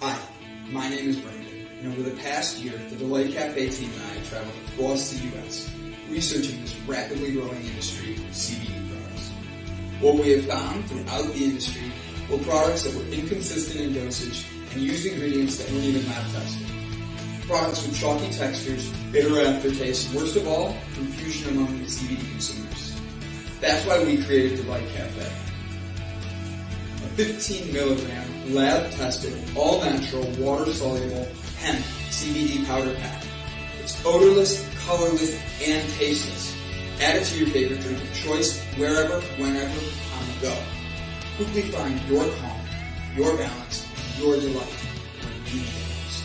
Hi, my name is Brandon, and over the past year, the Delight Cafe team and I traveled across the U.S. researching this rapidly growing industry of CBD products. What we have found throughout the industry were products that were inconsistent in dosage and used ingredients that weren't even lab tested. Products with chalky textures, bitter aftertaste, and worst of all, confusion among the CBD consumers. That's why we created Delight Cafe. A 15 milligram lab-tested, all-natural, water-soluble hemp CBD powder pack. It's odorless, colorless, and tasteless. Add it to your favorite drink of choice, wherever, whenever, on the go. Quickly find your calm, your balance, your delight when you need it most.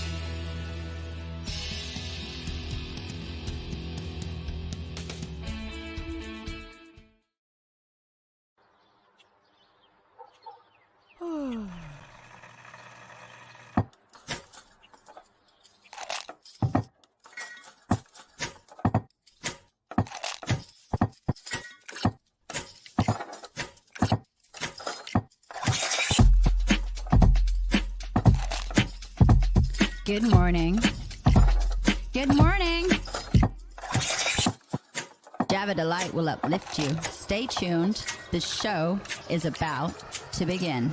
Good morning. Good morning. Java Delight will uplift you. Stay tuned. The show is about to begin.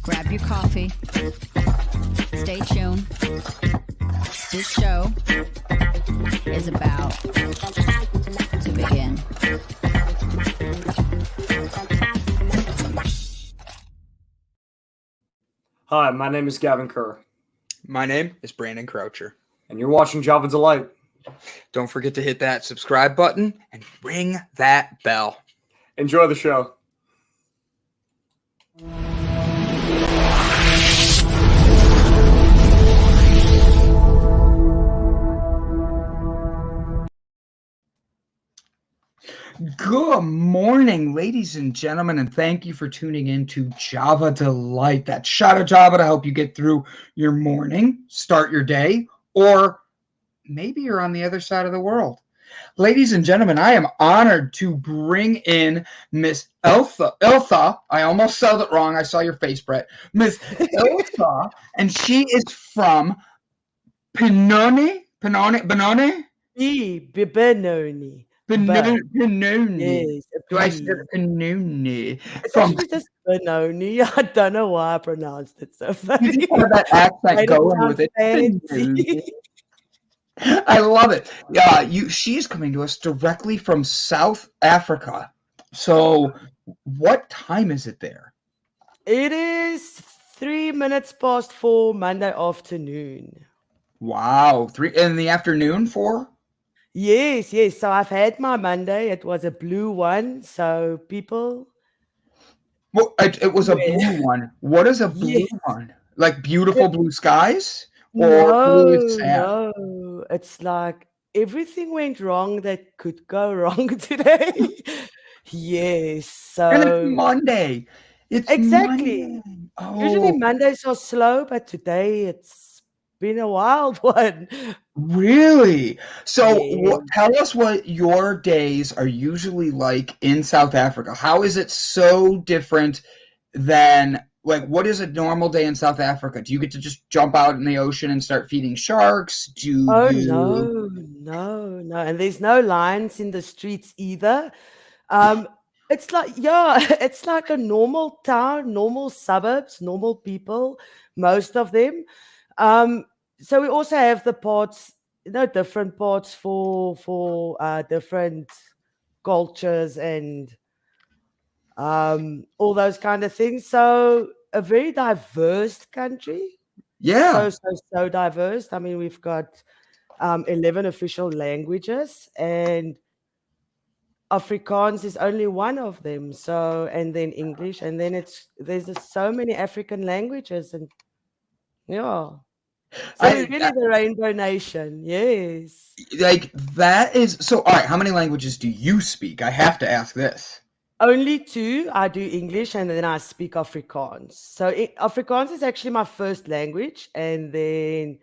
Grab your coffee. Stay tuned. This show is about to begin. Hi, my name is Gavin Kerr. My name is Brandon Croucher. And you're watching Java Delight. Don't forget to hit that subscribe button and ring that bell. Enjoy the show. Good morning, ladies and gentlemen, and thank you for tuning in to Java Delight. That shot of Java to help you get through your morning, start your day, or maybe you're on the other side of the world. Ladies and gentlemen, I am honored to bring in Miss Ilsa. I almost spelled it wrong. I saw your face, Brett. Miss Ilsa, and she is from Benoni. Benoni. Benoni. Yes, Do I say Benoni? it's actually just Benoni. I don't know why I pronounced it so funny. You just have that accent going with it. Fancy. I love it. Yeah, she's coming to us directly from South Africa. So, what time is it there? It is 3 minutes past 4 Monday afternoon. Wow, 3 in the afternoon, 4? Yes. So I've had my Monday. It was a blue one. So people. Well, it was a blue one. What is a blue one? Like beautiful blue skies? Or blue is sad? No. It's like everything went wrong that could go wrong today. Yes. So And it's Monday. It's exactly. Monday. Usually Oh, Mondays are slow, but today it's been a wild one. really? So Yes. tell us what your days are usually like in South Africa. How is it so different than, like, what is a normal day in South Africa? Do you get to just jump out in the ocean and start feeding sharks? Oh, no. And there's no lines in the streets either. It's like, it's like a normal town, normal suburbs, normal people, most of them. So we also have the parts, different parts for different cultures and all those kind of things. So a very diverse country. Yeah. So diverse. I mean, we've got 11 official languages, and Afrikaans is only one of them. So, and then English, and then there's just so many African languages, and yeah. So we're really the Rainbow Nation, yes. Like, that is so. All right, how many languages do you speak? I have to ask this. Only 2. I do English and then I speak Afrikaans. So Afrikaans is actually my first language, and then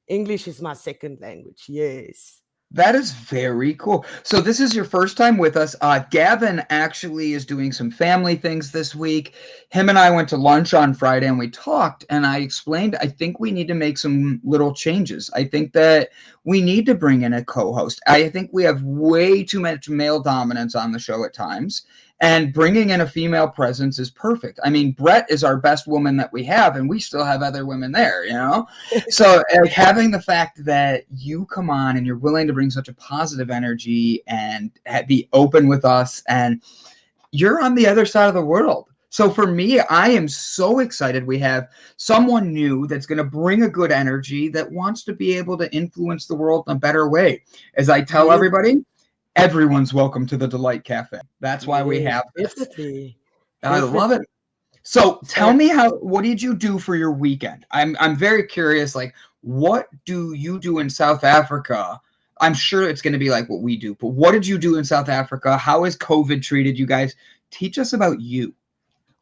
English is my second language. Yes. That is very cool. So this is your first time with us. Gavin actually is doing some family things this week. Him and I went to lunch on Friday and we talked, and I explained I think we need to make some little changes. I think that we need to bring in a co-host. I think we have way too much male dominance on the show at times. And bringing in a female presence is perfect. I mean, Brett is our best woman that we have, and we still have other women there, you know? So having the fact that you come on and you're willing to bring such a positive energy and be open with us, and you're on the other side of the world. So for me, I am so excited we have someone new that's going to bring a good energy that wants to be able to influence the world in a better way. As I tell Yes, everybody, everyone's welcome to the Delight Cafe. That's why we yes, have this. definitely, I love it. definitely. So tell So, me what did you do for your weekend? I'm very curious, like, what do you do in South Africa? I'm sure it's going to be like what we do, but what did you do in South Africa? How has COVID treated you guys? Teach us about you.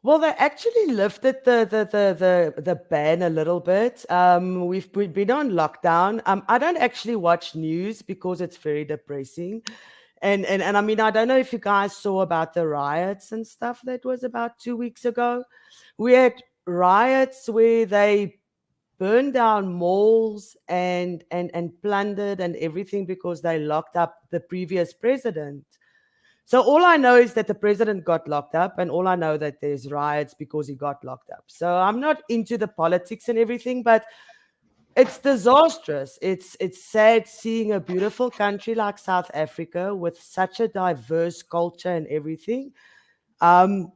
well, they actually lifted the ban a little bit. We've been on lockdown. I don't actually watch news because it's very depressing. And I mean, I don't know if you guys saw about the riots and stuff that was about 2 weeks ago. We had riots where they burned down malls and plundered and everything because they locked up the previous president. So all I know is that the president got locked up, and all I know that there's riots because he got locked up. So I'm not into the politics and everything, but it's disastrous. It's sad seeing a beautiful country like South Africa with such a diverse culture and everything, um,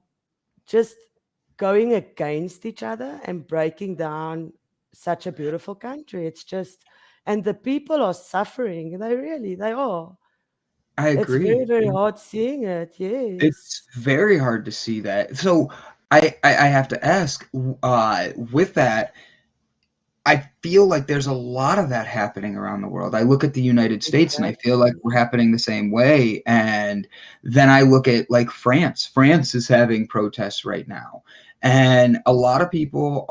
just going against each other and breaking down such a beautiful country. It's just, and the people are suffering. They are. I It's agree. very, very hard seeing it. It's Yes. very hard to see that. So I have to ask, with that, I feel like there's a lot of that happening around the world. I look at the United States and I feel like Exactly. we're happening the same way. And then I look at like France. France is having protests right now. And a lot of people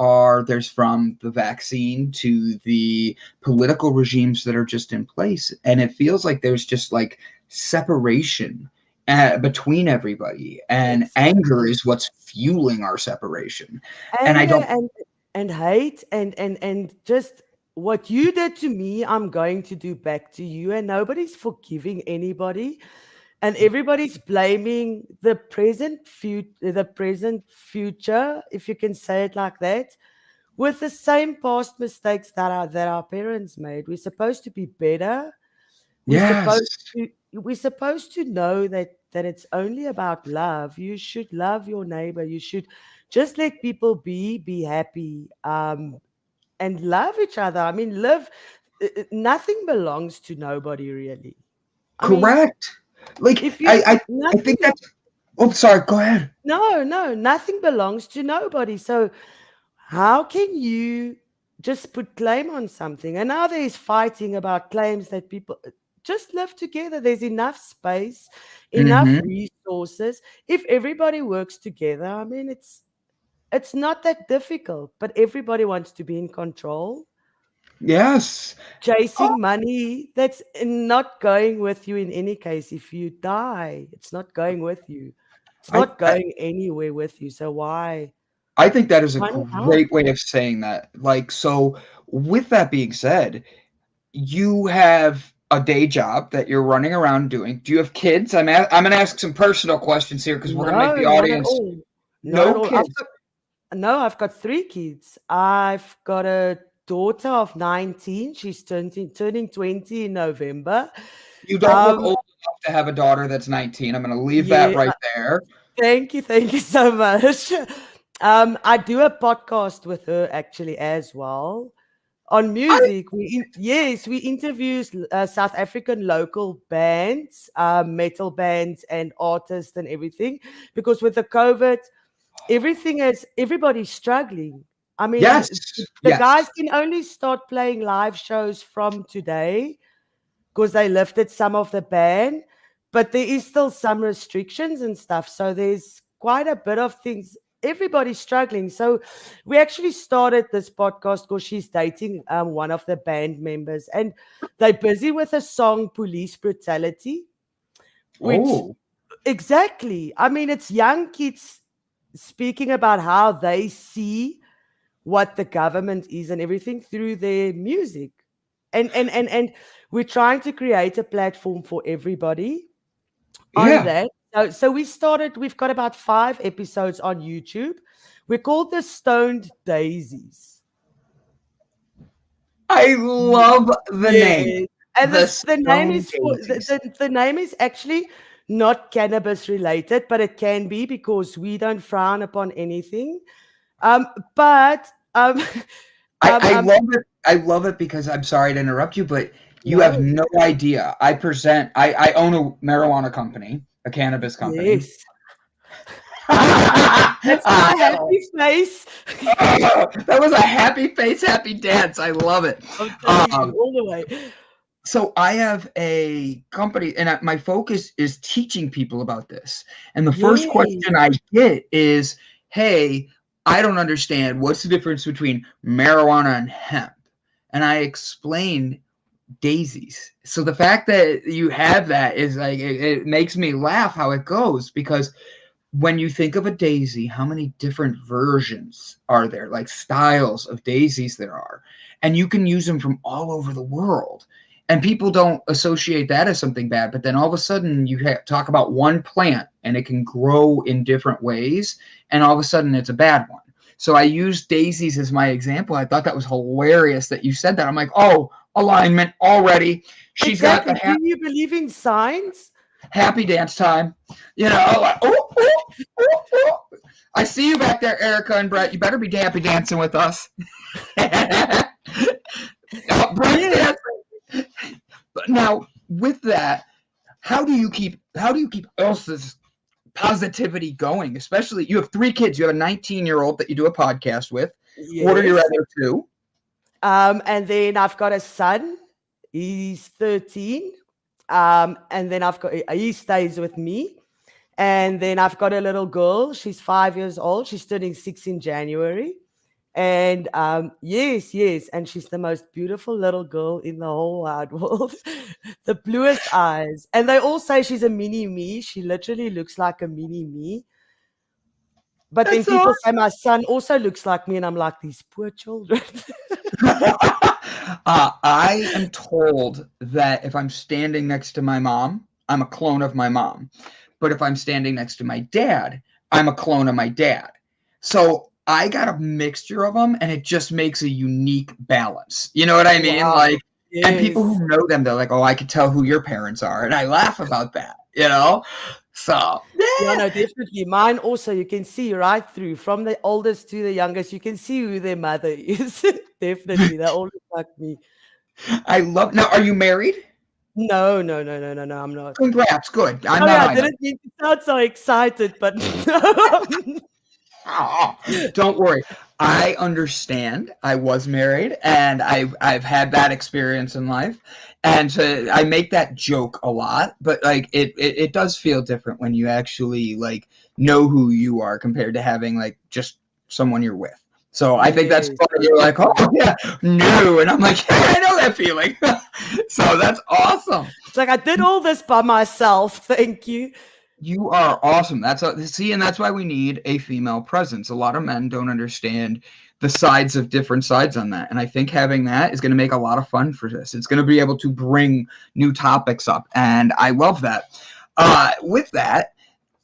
there's from the vaccine to the political regimes that are just in place. And it feels like there's just like separation between everybody. And anger Exactly. is what's fueling our separation. And I Anger don't, and hate and just what you did to me, I'm going to do back to you. And nobody's forgiving anybody. And everybody's blaming the present future, if you can say it like that, with the same past mistakes that our parents made. We're supposed to be better. We're yes. supposed we're supposed to know that it's only about love. You should love your neighbor. You should just let people be happy, and love each other. I mean, live. Nothing belongs to nobody, really. I mean, Correct. Like if you I nothing think that's oh sorry, go ahead. no, nothing belongs to nobody. So how can you just put claim on something? And now there's fighting about claims that people just live together. There's enough space, enough Mm-hmm. resources. If everybody works together, I mean, it's not that difficult, but everybody wants to be in control, Yes. Oh, chasing money. That's not going with you in any case. If you die, it's not going with you. It's I, not I going anywhere with you. So I think that is a money help? great way of saying that. Like, so with that being said, you have a day job that you're running around doing. Do you have kids? I'm gonna ask some personal questions here because we're gonna make No, the not at audience all. Not at no all. kids. I've got 3 kids. I've got a daughter of 19. She's turning 20 in November. You don't look Um, old enough to have a daughter that's 19. I'm gonna leave that yeah, right there. thank you so much. I do a podcast with her actually as well on I, music. Yes, we interview South African local bands, metal bands, and artists and everything. Because with the COVID, everybody's struggling. I mean, yes, the yes. guys can only start playing live shows from today because they lifted some of the ban, but there is still some restrictions and stuff. So there's quite a bit of things. everybody's struggling. So we actually started this podcast because she's dating one of the band members, and they're busy with a song, Police Brutality, which exactly, I mean, it's young kids speaking about how they see what the government is and everything through their music. And we're trying to create a platform for everybody on that. So we've got about 5 episodes on YouTube. We're called the Stoned Daisies. I love the name. And the name Stoned is Daisies. the name is actually not cannabis related, but it can be because we don't frown upon anything. But I love it. I love it because I'm sorry to interrupt you, but you have no idea. I own a marijuana company, a cannabis company. Yes. That's my happy face. That was a happy face, happy dance. I love it. I'm telling you, all the way. So I have a company, and my focus is teaching people about this. And the first question I get is, hey, I don't understand. What's the difference between marijuana and hemp? And I explain daisies. So the fact that you have that is like, it makes me laugh how it goes, because when you think of a daisy, how many different versions are there, like styles of daisies there are? And you can use them from all over the world. And people don't associate that as something bad. But then all of a sudden you talk about one plant and it can grow in different ways. And all of a sudden it's a bad one. So I used daisies as my example. I thought that was hilarious that you said that. I'm like, oh, alignment already. She's got the Do you believe in signs? Happy dance time. You know, like, oh. I see you back there, Erica and Brett. You better be happy dancing with us. Brett's dancing. But now, with that, how do you keep Elsa's positivity going? Especially, you have 3 kids. You have a 19-year-old that you do a podcast with. Yes. What are your other 2? And then I've got a son. He's 13. And then he stays with me. And then I've got a little girl. She's 5 years old. She's turning 6 in January. And yes. And she's the most beautiful little girl in the whole wide world. The bluest eyes. And they all say she's a mini me. She literally looks like a mini me. But then people say my son also looks like me. And I'm like, these poor children. I am told that if I'm standing next to my mom, I'm a clone of my mom. But if I'm standing next to my dad, I'm a clone of my dad. So I got a mixture of them, and it just makes a unique balance. You know what I mean? Wow. Like, yes. And people who know them, they're like, oh, I could tell who your parents are. And I laugh about that, you know? So, yeah, no, definitely. Mine also, you can see right through, from the oldest to the youngest, you can see who their mother is. Definitely. They all look like me. I love, now, are you married? No, I'm not. Congrats, good. I didn't mean to sound so excited, but no. Oh, don't worry. I understand. I was married, and I've had that experience in life, and so I make that joke a lot. But like it does feel different when you actually like know who you are compared to having like just someone you're with. So I think that's fun. You're like, oh yeah, no, and I'm like, yeah, I know that feeling. So that's awesome. It's like I did all this by myself. Thank you. You are awesome. And that's why we need a female presence. A lot of men don't understand the different sides on that. And I think having that is going to make a lot of fun for this. It's going to be able to bring new topics up. And I love that. With that,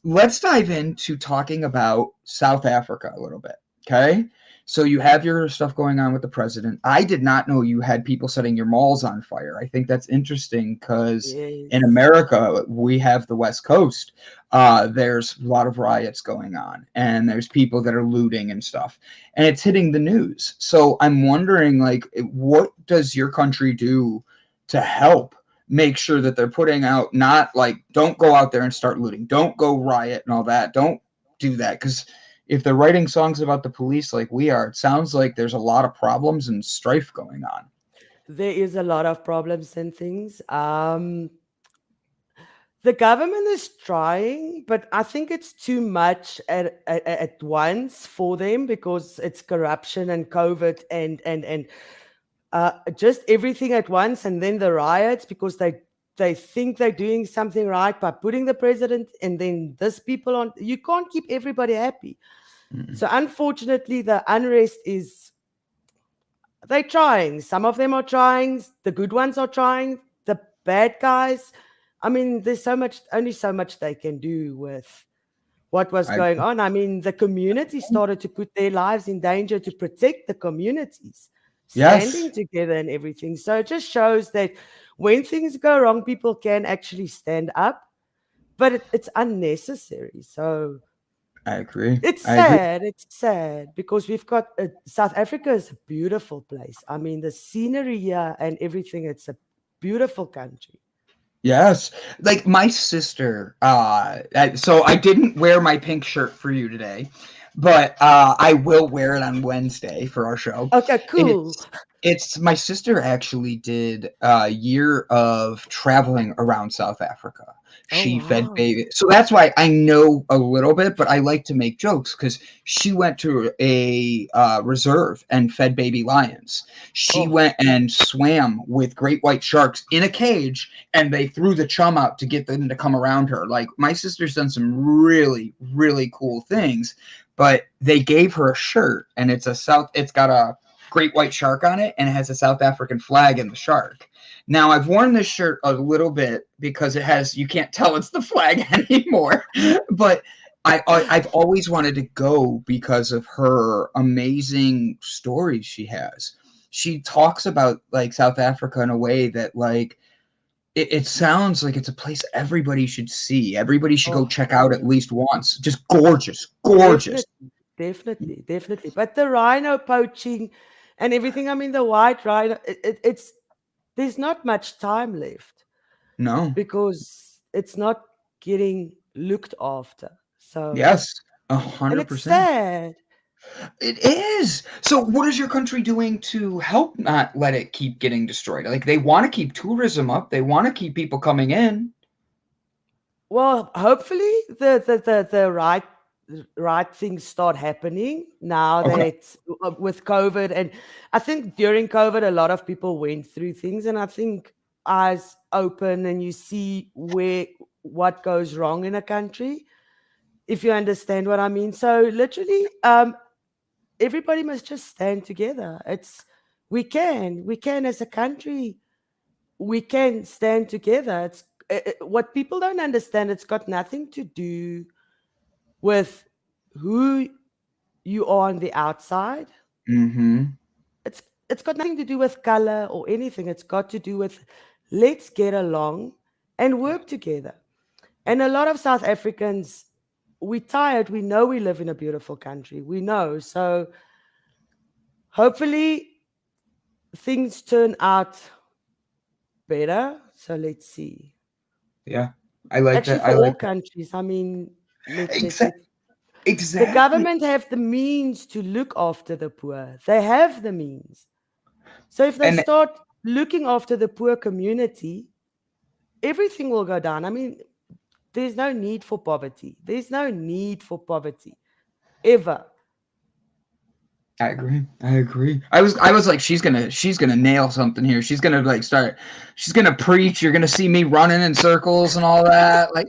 let's dive into talking about South Africa a little bit. Okay. So you have your stuff going on with the president. I did not know you had people setting your malls on fire. I think that's interesting because in America, we have the West Coast. There's a lot of riots going on, and there's people that are looting and stuff, and it's hitting the news. So I'm wondering, like, what does your country do to help make sure that they're putting out, not like, don't go out there and start looting, don't go riot and all that. Don't do that, because if they're writing songs about the police like we are, it sounds like there's a lot of problems and strife going on. There is a lot of problems and things. The government is trying, but I think it's too much at once for them because it's corruption and COVID and just everything at once, and then the riots because they think they're doing something right by putting the president and then this people on. You can't keep everybody happy. So unfortunately, the unrest is they're trying. Some of them are trying. The good ones are trying. The bad guys. I mean, there's only so much they can do with what was going on. I mean, the community started to put their lives in danger to protect the communities, standing together and everything. So it just shows that when things go wrong, people can actually stand up, but it's unnecessary. So I agree. it's sad. It's sad because we've got South Africa is a beautiful place. I mean, the scenery here and everything, it's a beautiful country. Yes. Like my sister, so I didn't wear my pink shirt for you today, but I will wear it on Wednesday for our show. Okay, cool. It's my sister actually did a year of traveling around South Africa. She fed baby. So that's why I know a little bit, but I like to make jokes because she went to a reserve and fed baby lions. She went and swam with great white sharks in a cage, and they threw the chum out to get them to come around her. Like my sister's done some really, really cool things, but they gave her a shirt, and it's got a great white shark on it, and it has a South African flag in the shark. Now, I've worn this shirt a little bit because you can't tell it's the flag anymore, but I've always wanted to go because of her amazing stories she has. She talks about like South Africa in a way that like it sounds like it's a place everybody should see. Everybody should go check out at least once. Just gorgeous. Definitely. But the rhino poaching and everything, I mean, the white rhino, there's not much time left. No. Because it's not getting looked after. So yes, 100%. And it's sad. It is. So what is your country doing to help not let it keep getting destroyed? Like they want to keep tourism up. They want to keep people coming in. Well, hopefully the right things start happening now that with COVID. And I think during COVID, a lot of people went through things, and I think eyes open and you see what goes wrong in a country, if you understand what I mean. So literally, everybody must just stand together. We can as a country, we can stand together. What people don't understand, it's got nothing to do with who you are on the outside. Mm-hmm. It's got nothing to do with color or anything. It's got to do with let's get along and work together. And a lot of South Africans, we're tired. We know we live in a beautiful country. We know. So hopefully things turn out better. So let's see. Yeah, I like actually, that. for all countries. I mean, exactly. The government have the means to look after the poor. They have the means. So if they start looking after the poor community, everything will go down. I mean, there's no need for poverty. There's no need for poverty ever. I agree. I was like, she's gonna nail something here. She's gonna like she's gonna preach. You're gonna see me running in circles and all that. Like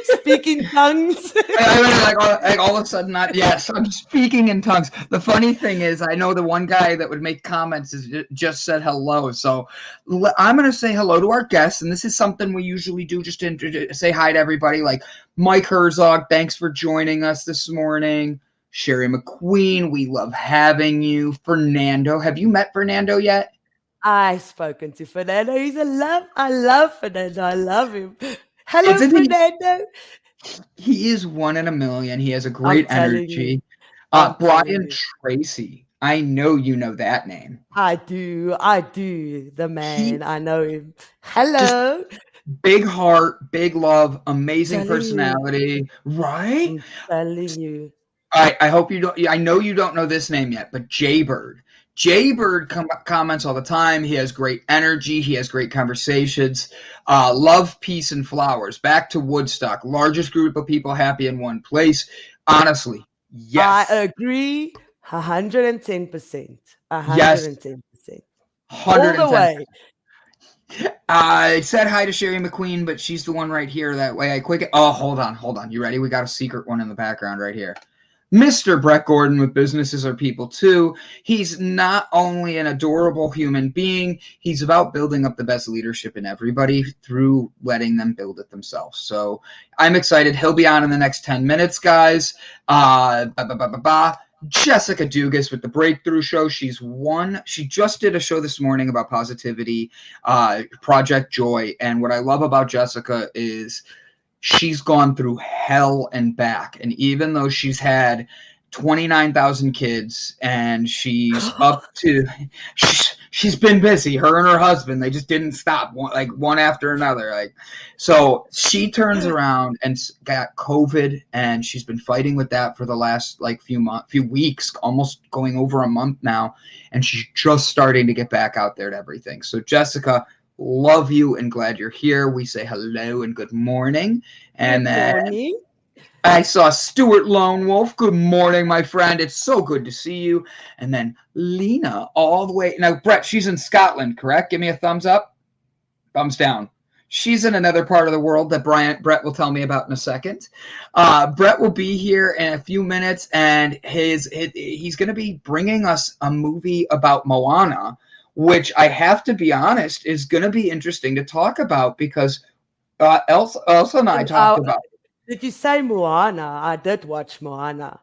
speaking tongues. like all of a sudden, yes, I'm speaking in tongues. The funny thing is, I know the one guy that would make comments just said hello. So I'm gonna say hello to our guests, and this is something we usually do just to say hi to everybody. Like Mike Herzog, thanks for joining us this morning. Sherry McQueen, we love having you. Fernando, have you met Fernando yet? I've spoken to Fernando. He's a love. I love Fernando. I love him. Hello, Fernando. He is one in a million. He has a great energy. Brian Tracy. I know you know that name. I do. The man. I know him. Hello. Big heart, big love, amazing personality. Right? I'm telling you. I hope you don't. I know you don't know this name yet, but Jaybird. Jaybird comments all the time. He has great energy. He has great conversations. Love, peace, and flowers. Back to Woodstock. Largest group of people happy in one place. Honestly, yes. I agree 110%. Yes. 110%. All 110. the way. I said hi to Sherry McQueen, but she's the one right here. That way I quick. Oh, hold on. You ready? We got a secret one in the background right here. Mr. Brett Gordon with Businesses Are People Too. He's not only an adorable human being, he's about building up the best leadership in everybody through letting them build it themselves. So I'm excited. He'll be on in the next 10 minutes, guys. Jessica Dugas with the Breakthrough Show. She just did a show this morning about positivity, Project Joy. And what I love about Jessica is she's gone through hell and back. And even though she's had 29,000 kids and she's she's been busy, her and her husband, they just didn't stop one after another. So she turns around and got COVID, and she's been fighting with that for the last few weeks, almost going over a month now. And she's just starting to get back out there to everything. So Jessica, love you and glad you're here. We say hello and good morning. And Good morning. I saw Stuart Lone Wolf. Good morning, my friend. It's so good to see you. And then Lena all the way. Now, Brett, she's in Scotland, correct? Give me a thumbs up. Thumbs down. She's in another part of the world that Brett will tell me about in a second. Brett will be here in a few minutes, and he's going to be bringing us a movie about Moana, which I have to be honest is going to be interesting to talk about because Elsa and I talked about. Did you say Moana? I did watch Moana.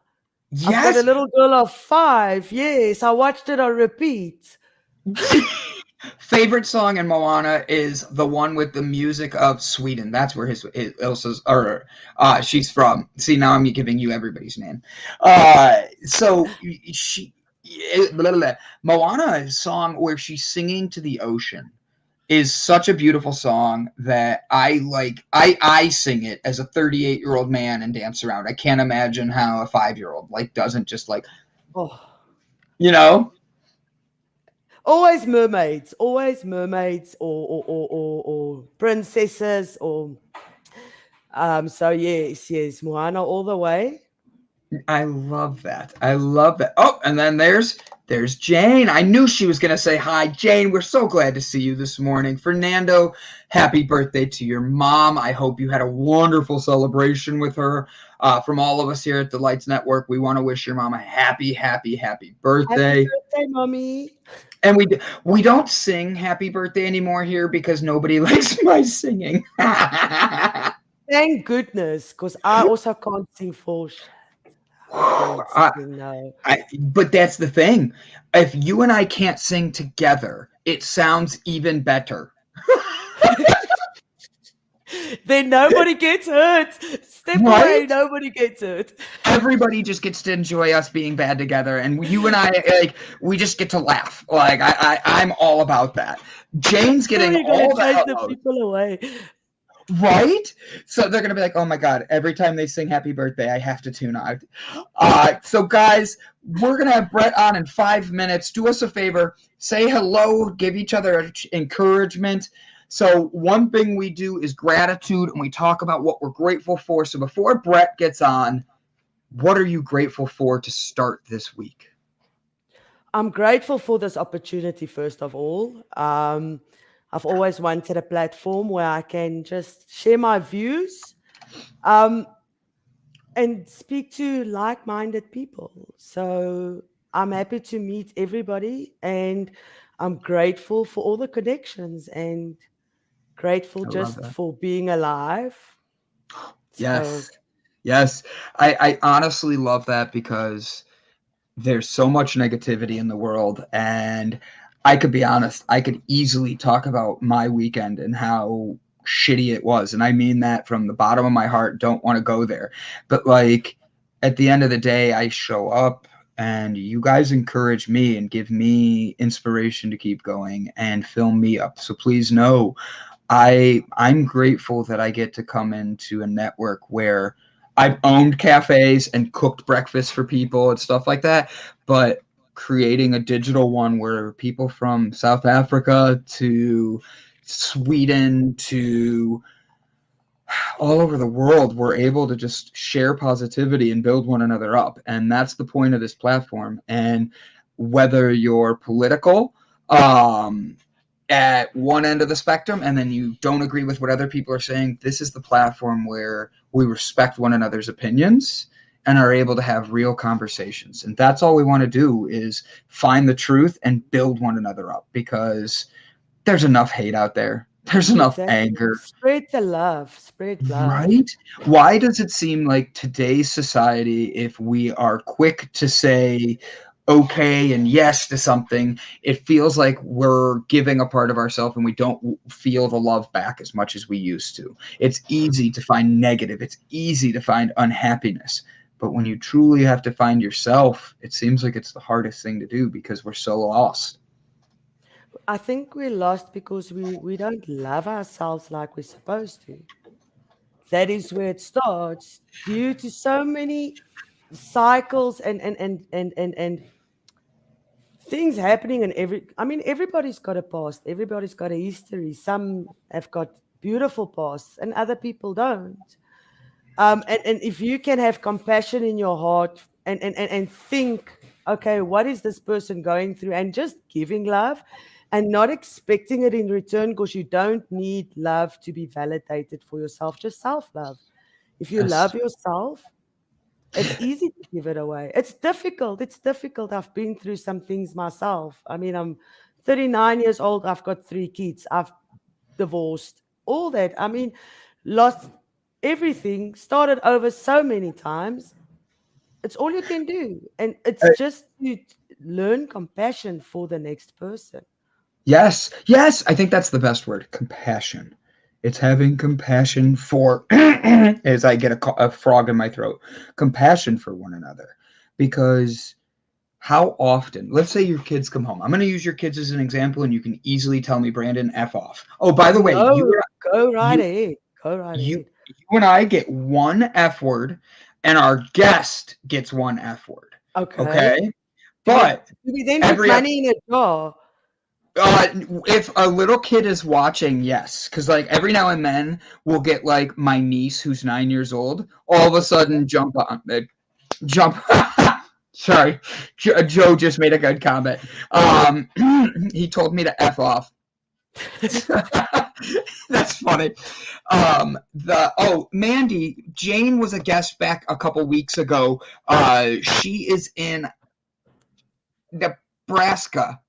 Yes. I've got a little girl of 5. Yes, I watched it on repeat. Favorite song in Moana is the one with the music of Sweden. That's where Elsa's she's from. See, now I'm giving you everybody's name. Moana song where she's singing to the ocean is such a beautiful song that I sing it as a 38-year-old man and dance around. I can't imagine how a 5-year-old doesn't just Always mermaids or princesses or so yes, Moana all the way. I love that. Oh, and then there's Jane. I knew she was going to say hi. Jane, we're so glad to see you this morning. Fernando, happy birthday to your mom. I hope you had a wonderful celebration with her. From all of us here at the Lights Network, we want to wish your mom a happy birthday. Happy birthday, Mommy. And we don't sing happy birthday anymore here because nobody likes my singing. Thank goodness, because I also can't sing full shit. No. But that's the thing. If you and I can't sing together, it sounds even better. Then nobody gets hurt. Step away, nobody gets hurt. Everybody just gets to enjoy us being bad together, and you and I, we just get to laugh. I'm all about that. Jane's getting all the people away. Right? So they're going to be like, oh my God, every time they sing happy birthday, I have to tune out. So guys, we're going to have Brett on in 5 minutes. Do us a favor, say hello, give each other encouragement. So one thing we do is gratitude, and we talk about what we're grateful for. So before Brett gets on, what are you grateful for to start this week? I'm grateful for this opportunity, first of all. I've always wanted a platform where I can just share my views and speak to like-minded people. So I'm happy to meet everybody, and I'm grateful for all the connections and grateful just for being alive. Yes. I honestly love that because there's so much negativity in the world, and I could be honest, I could easily talk about my weekend and how shitty it was. And I mean that from the bottom of my heart, don't want to go there. But at the end of the day, I show up and you guys encourage me and give me inspiration to keep going and fill me up. So please know, I'm grateful that I get to come into a network where I've owned cafes and cooked breakfast for people and stuff like that. But creating a digital one where people from South Africa to Sweden to all over the world were able to just share positivity and build one another up. And that's the point of this platform. And whether you're political, at one end of the spectrum, and then you don't agree with what other people are saying, this is the platform where we respect one another's opinions and are able to have real conversations. And that's all we want to do, is find the truth and build one another up, because there's enough hate out there. There's enough anger. Spread the love. Spread love. Right? Why does it seem like today's society, if we are quick to say okay and yes to something, it feels like we're giving a part of ourselves and we don't feel the love back as much as we used to. It's easy to find negative. It's easy to find unhappiness. But when you truly have to find yourself, it seems like it's the hardest thing to do, because we're so lost. I think we're lost because we don't love ourselves like we're supposed to. That is where it starts, due to so many cycles and things happening in everybody's got a past, everybody's got a history. Some have got beautiful pasts and other people don't. And if you can have compassion in your heart and think, okay, what is this person going through, and just giving love and not expecting it in return, because you don't need love to be validated for yourself, just self-love. If you love yourself, it's easy to give it away. It's difficult. I've been through some things myself. I mean, I'm 39 years old. I've got 3 kids. I've divorced, all that. I mean, lost everything, started over so many times. It's all you can do. And it's just to learn compassion for the next person. Yes. I think that's the best word, compassion. It's having compassion for, as I get a frog in my throat, compassion for one another. Because how often, let's say your kids come home. I'm going to use your kids as an example, and you can easily tell me, Brandon, F off. Oh, by the way, go right ahead. You and I get one F word, and our guest gets one F word. Okay? But do we then put money in a jar? If a little kid is watching, yes, because like every now and then we'll get like my niece who's 9 years old, all of a sudden jump. Sorry, Joe just made a good comment. He told me to F off. That's funny. Mandy Jane was a guest back a couple weeks ago. She is in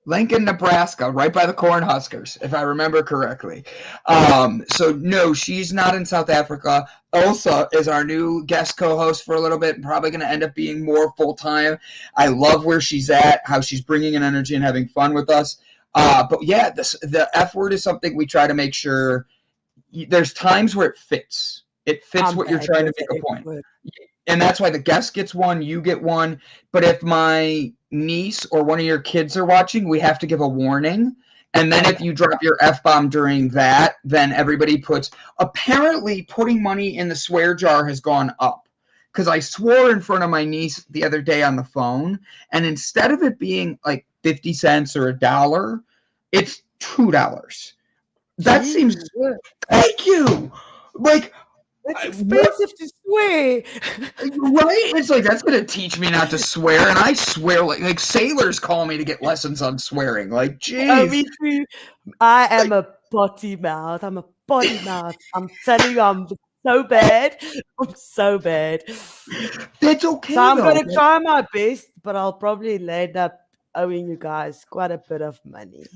Lincoln, Nebraska, right by the Cornhuskers, if I remember correctly. So no, she's not in South Africa. Elsa is our new guest co-host for a little bit, and probably going to end up being more full-time. I love where she's at, how she's bringing in energy and having fun with us. But yeah, the F word is something we try to make sure there's times where it fits. It fits what you're trying to make a point. And that's why the guest gets one, you get one. But if my niece or one of your kids are watching, we have to give a warning. And then if you drop your F-bomb during that, then everybody puts... Apparently, putting money in the swear jar has gone up. Because I swore in front of my niece the other day on the phone, and instead of it being like 50 cents or $1, it's $2. That seems good. Thank you. Like... It's expensive to swear. Right? It's like, that's going to teach me not to swear. And I swear like sailors call me to get lessons on swearing. Like, geez. Me too. I am a potty mouth. I'm telling you, I'm so bad. I'm so bad. That's okay. So I'm going to try my best, but I'll probably end up owing you guys quite a bit of money.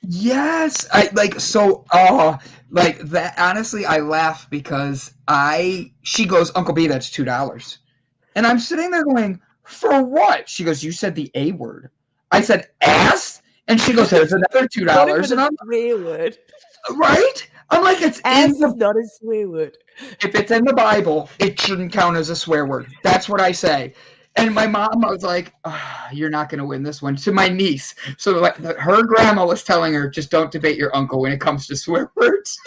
Yes, like that. Honestly, I laugh because she goes, Uncle B, that's $2. And I'm sitting there going, for what? She goes, you said the A word. I said ass? And she goes, there's another $2. And I'm swear word. Right? I'm like, it's ass is not a swear word. If it's in the Bible, it shouldn't count as a swear word. That's what I say. And my mom was like, you're not going to win this one, to my niece. So like her grandma was telling her, just don't debate your uncle when it comes to swear words.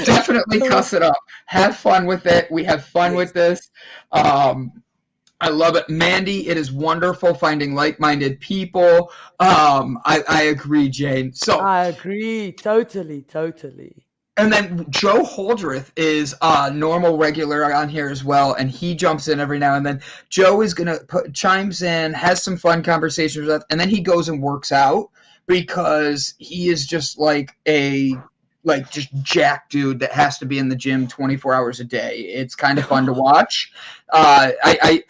Definitely cuss it up. Have fun with it. We have fun with this. I love it. Mandy, it is wonderful finding like-minded people. I agree, Jane. So I agree. Totally. and then Joe Holdreth is a normal regular on here as well, and he jumps in every now and then. Joe is chimes in, has some fun conversations with us, and then he goes and works out because he is just just jack dude that has to be in the gym 24 hours a day. It's kind of fun to watch. I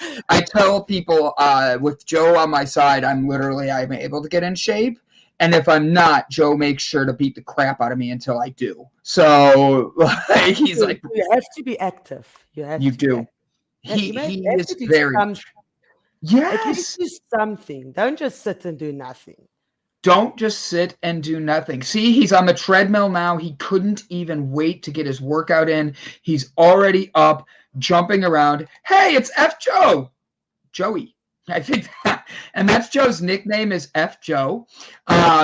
tell people with Joe on my side, I'm able to get in shape. And if I'm not, Joe makes sure to beat the crap out of me until I do. So he's like, you have to be active. You do. He is very much. At Yes. least do something. Don't just sit and do nothing. Don't just sit and do nothing. See, he's on the treadmill now. He couldn't even wait to get his workout in. He's already up, jumping around. Hey, it's F Joe. Joey. I think that, and that's Joe's nickname is F Joe,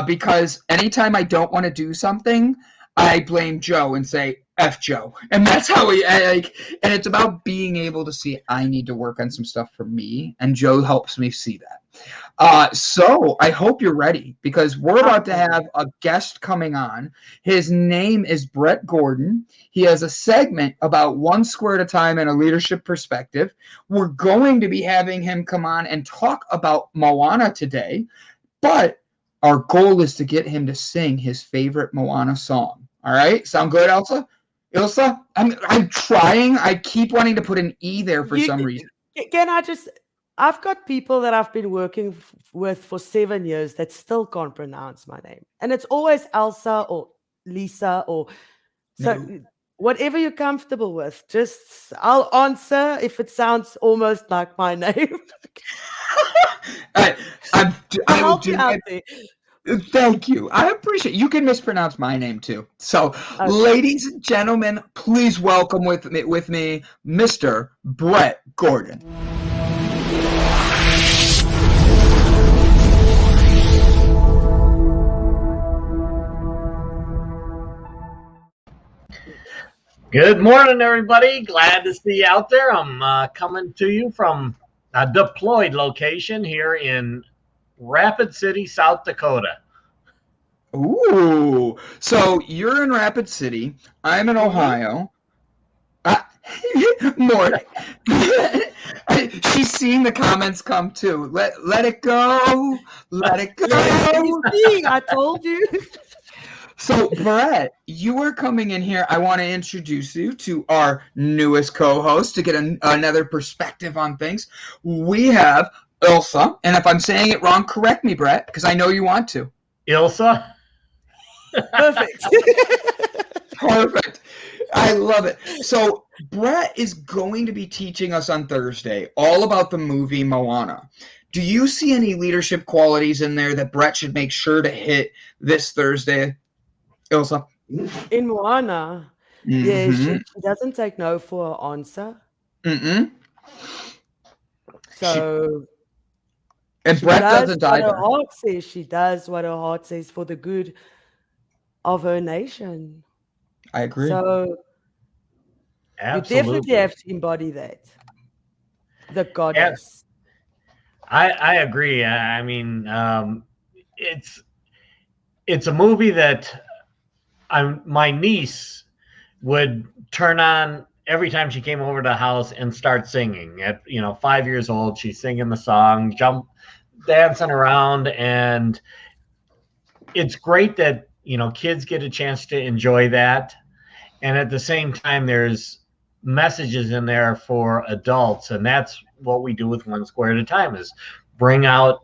because anytime I don't want to do something, I blame Joe and say F Joe, and that's how and it's about being able to see I need to work on some stuff for me, and Joe helps me see that. So I hope you're ready because we're about to have a guest coming on. His name is Brett Gordon. He has a segment about one square at a time and a leadership perspective. We're going to be having him come on and talk about Moana today, but our goal is to get him to sing his favorite Moana song. All right, sound good, Elsa? Ilsa? I'm trying. I keep wanting to put an E there for some reason. I've got people that I've been working with for 7 years that still can't pronounce my name. And it's always Elsa or Lisa or whatever you're comfortable with. Just I'll answer if it sounds almost like my name. I will do out there. Thank you. I appreciate it. You can mispronounce my name too. So, ladies and gentlemen, please welcome with me Mr. Brett Gordon. Good morning, everybody. Glad to see you out there. I'm coming to you from a deployed location here in Rapid City, South Dakota. Ooh. So you're in Rapid City. I'm in Ohio. More. She's seeing the comments come too. Let it go. Let it go. I told you. So, Brett, you are coming in here. I want to introduce you to our newest co-host to get another perspective on things. We have Ilsa, and if I'm saying it wrong, correct me, Brett, because I know you want to. Ilsa? Perfect. Perfect. I love it. So, Brett is going to be teaching us on Thursday all about the movie Moana. Do you see any leadership qualities in there that Brett should make sure to hit this Thursday? Ilsa? In Moana, yeah, she doesn't take no for an answer. So, and Brett doesn't either. Her heart says. She does what her heart says for the good of her nation. I agree. So, absolutely. You definitely have to embody that. The goddess. I agree. I mean, it's a movie that my niece would turn on every time she came over to the house and start singing. At 5 years old, she's singing the song, dancing around, and it's great that kids get a chance to enjoy that. And at the same time, there's messages in there for adults, and that's what we do with One Square at a Time, is bring out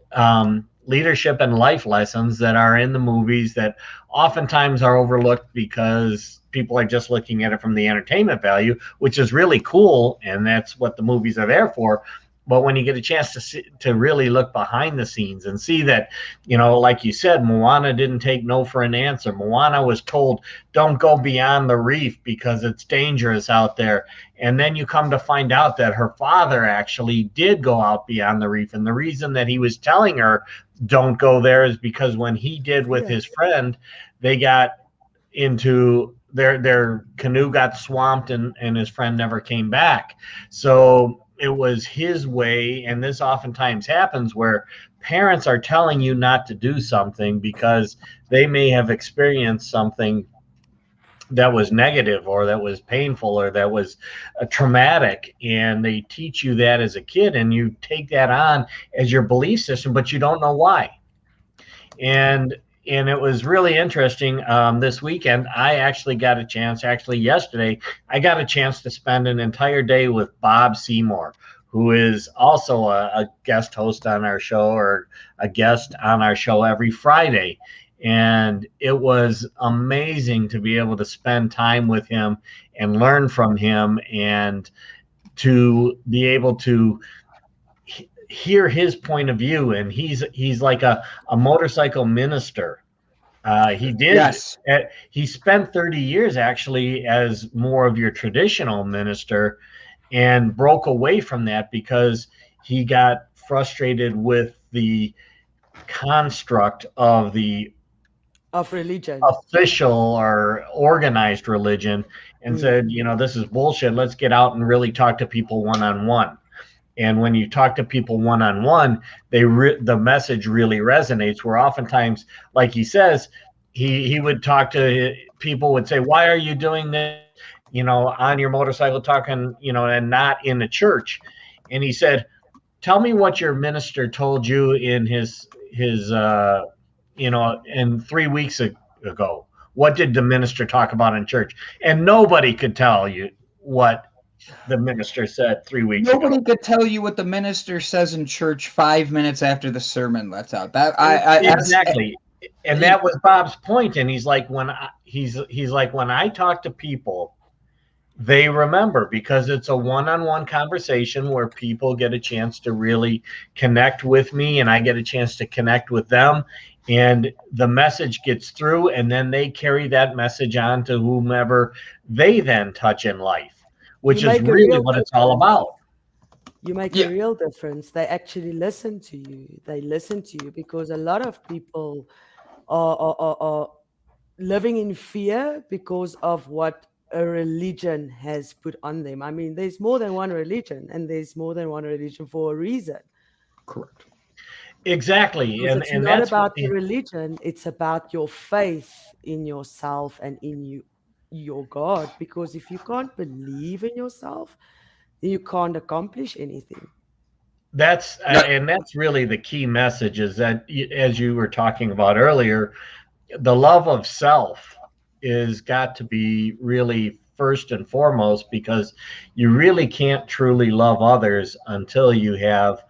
leadership and life lessons that are in the movies that oftentimes are overlooked because people are just looking at it from the entertainment value, which is really cool, and that's what the movies are there for. But when you get a chance to really look behind the scenes and see that, like you said, Moana didn't take no for an answer. Moana was told, don't go beyond the reef because it's dangerous out there. And then you come to find out that her father actually did go out beyond the reef. And the reason that he was telling her, don't go there, is because when he did with his friend, they got into their canoe got swamped and his friend never came back. So it was his way. And this oftentimes happens where parents are telling you not to do something because they may have experienced something that was negative or that was painful or that was traumatic, and they teach you that as a kid, and you take that on as your belief system, but you don't know why. And it was really interesting. This weekend, I actually got a chance, actually yesterday, I got a chance to spend an entire day with Bob Seymour, who is also a guest host on our show, or a guest on our show every Friday. And it was amazing to be able to spend time with him and learn from him, and to be able to hear his point of view. And he's like a motorcycle minister. Yes. He spent 30 years actually as more of your traditional minister, and broke away from that because he got frustrated with the construct of the religion, official or organized religion, and said, this is bullshit. Let's get out and really talk to people one-on-one. And when you talk to people one-on-one, the message really resonates, where oftentimes, like he says, he would talk to people, would say, why are you doing this, on your motorcycle, talking, and not in the church. And he said, tell me what your minister told you in his in 3 weeks ago. What did the minister talk about in church? And nobody could tell you what the minister said 3 weeks ago. Nobody could tell you what the minister says in church 5 minutes after the sermon lets out. Exactly. And that was Bob's point. And he's like, when I talk to people, they remember, because it's a one-on-one conversation where people get a chance to really connect with me, and I get a chance to connect with them, and the message gets through, and then they carry that message on to whomever they then touch in life, which is really what it's all about. You make a real difference. They actually listen to you. They listen to you, because a lot of people are living in fear because of what a religion has put on them. I mean, there's more than one religion, and there's more than one religion for a reason. Correct. Exactly. Because it's not about the religion, it's about your faith in yourself and in your God. Because if you can't believe in yourself, then you can't accomplish anything. And that's really the key message, is that, as you were talking about earlier, the love of self is got to be really first and foremost, because you really can't truly love others until you have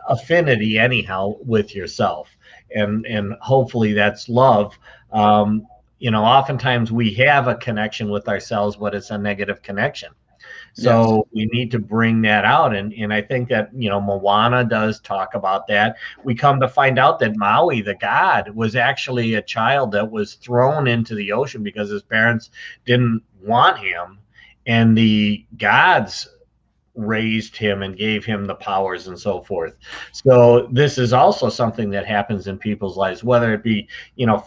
affinity anyhow with yourself, and hopefully that's love. Oftentimes we have a connection with ourselves, but it's a negative connection. So we need to bring that out. And I think that, Moana does talk about that. We come to find out that Maui, the god, was actually a child that was thrown into the ocean because his parents didn't want him. And the gods raised him and gave him the powers and so forth. So this is also something that happens in people's lives, whether it be,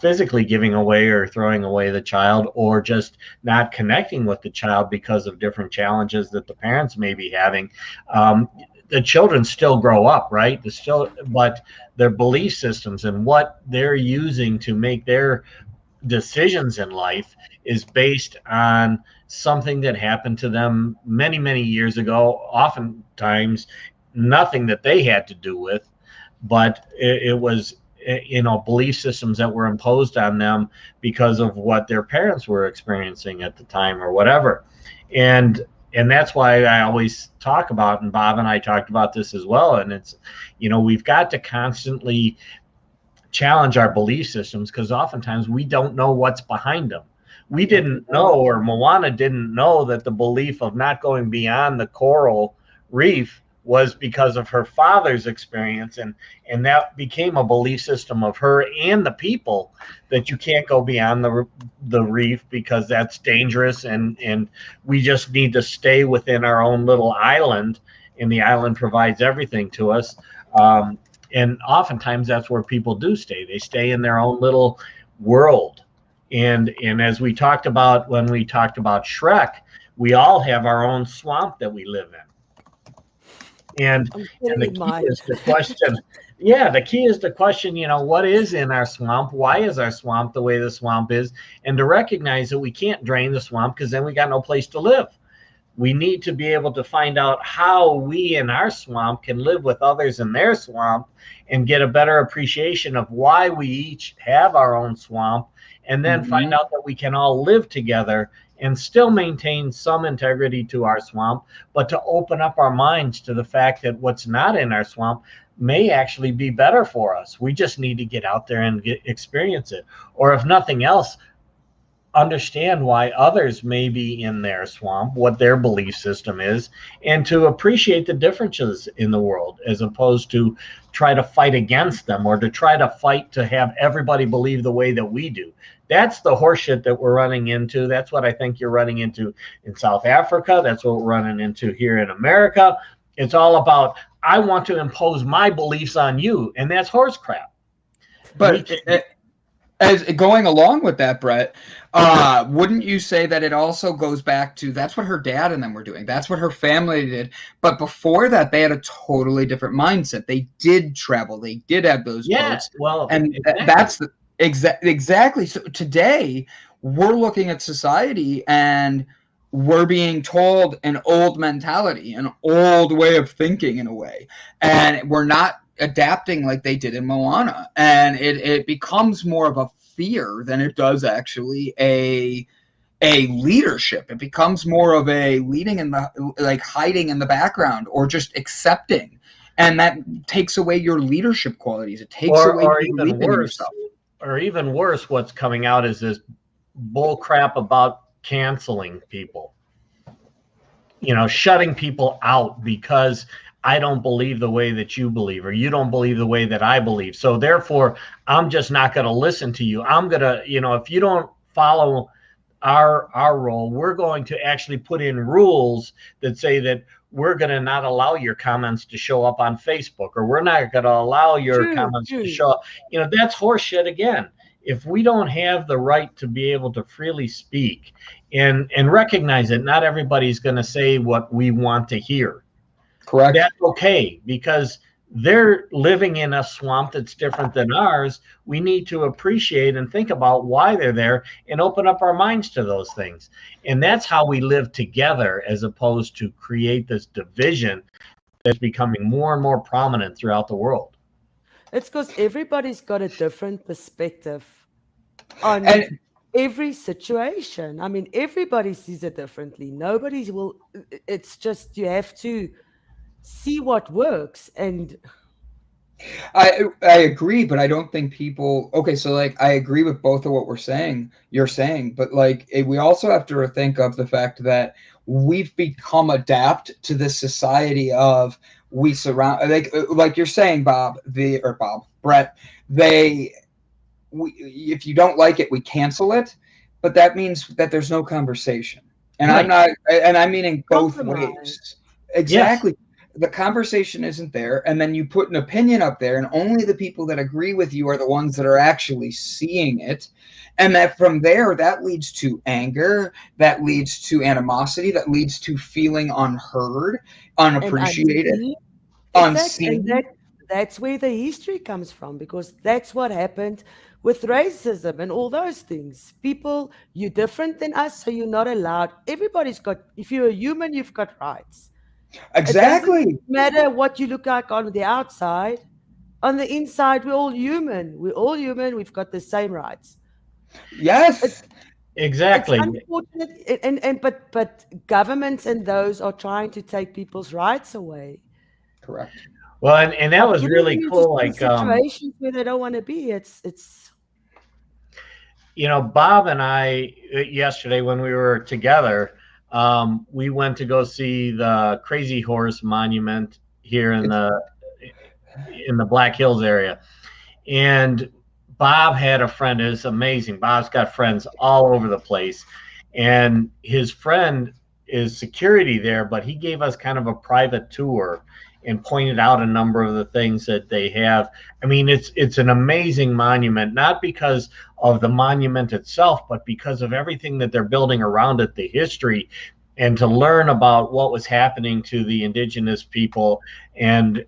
physically giving away or throwing away the child, or just not connecting with the child because of different challenges that the parents may be having. The children still grow up, right? But their belief systems and what they're using to make their decisions in life is based on something that happened to them many, many years ago, oftentimes nothing that they had to do with, but it was, belief systems that were imposed on them because of what their parents were experiencing at the time or whatever. And that's why I always talk about, and Bob and I talked about this as well, and it's, we've got to constantly challenge our belief systems, because oftentimes we don't know what's behind them. We didn't know, or Moana didn't know, that the belief of not going beyond the coral reef was because of her father's experience, and that became a belief system of her and the people, that you can't go beyond the reef because that's dangerous, and we just need to stay within our own little island, and the island provides everything to us. And oftentimes that's where people do stay. They stay in their own little world. And as we talked about when we talked about Shrek, we all have our own swamp that we live in. And I'm the kidding, key Mike. is the question, yeah, the key is the question, what is in our swamp? Why is our swamp the way the swamp is? And to recognize that we can't drain the swamp because then we got no place to live. We need to be able to find out how we in our swamp can live with others in their swamp and get a better appreciation of why we each have our own swamp, and then find out that we can all live together and still maintain some integrity to our swamp, but to open up our minds to the fact that what's not in our swamp may actually be better for us. We just need to get out there and experience it. Or if nothing else, understand why others may be in their swamp, what their belief system is, and to appreciate the differences in the world, as opposed to try to fight against them or to try to fight to have everybody believe the way that we do. That's the horseshit that we're running into. That's what I think you're running into in South Africa. That's what we're running into here in America. It's all about, I want to impose my beliefs on you, and that's horse crap. But as going along with that, Brett, wouldn't you say that it also goes back to that's what her dad and them were doing? That's what her family did. But before that, they had a totally different mindset. They did travel. They did have those boats. Well, and exactly. That's the exactly. So today, we're looking at society and we're being told an old mentality, an old way of thinking in a way. And we're not adapting like they did in Moana, and it becomes more of a fear than it does actually a leadership. It becomes more of a leading in the, like, hiding in the background or just accepting, and that takes away your leadership qualities. It takes away or you even believing in worse, yourself. or even worse, what's coming out is this bull crap about canceling people, shutting people out because I don't believe the way that you believe, or you don't believe the way that I believe. So therefore, I'm just not going to listen to you. I'm going to, if you don't follow our role, we're going to actually put in rules that say that we're going to not allow your comments to show up on Facebook, or we're not going to allow your comments to show up. That's horseshit again. If we don't have the right to be able to freely speak and recognize that not everybody's going to say what we want to hear. Correct. That's okay, because they're living in a swamp that's different than ours. We need to appreciate and think about why they're there and open up our minds to those things. And that's how we live together, as opposed to create this division that's becoming more and more prominent throughout the world. It's because everybody's got a different perspective on every situation. I mean, everybody sees it differently. Nobody will. It's just, you have to see what works. And I agree, but I don't think people. Okay, so like I agree with both of what you're saying, but like we also have to think of the fact that we've become adapt to this society of we surround, like you're saying, Brett. If you don't like it, we cancel it, but that means that there's no conversation. And Right. I'm meaning both ways. Exactly. Yes. The conversation isn't there, and then you put an opinion up there, and only the people that agree with you are the ones that are actually seeing it. And that from there, that leads to anger, that leads to animosity, that leads to feeling unheard, unappreciated, unseen. And that's where the history comes from, because that's what happened with racism and all those things. People, you're different than us, so you're not allowed. Everybody's got, if you're a human, you've got rights. Exactly. It doesn't matter what you look like on the outside. On the inside, we're all human. We're all human. We've got the same rights. Yes. Exactly. It's unfortunate, but governments and those are trying to take people's rights away. Correct. Well, and that was really cool. Like situations where they don't want to be. It's. Bob and I yesterday when we were together, we went to go see the Crazy Horse Monument here in the Black Hills area, and Bob had a friend. It's amazing. Bob's got friends all over the place, and his friend is security there, but he gave us kind of a private tour and pointed out a number of the things that they have. I mean, it's an amazing monument, not because of the monument itself, but because of everything that they're building around it, the history. and to learn about what was happening to the indigenous people and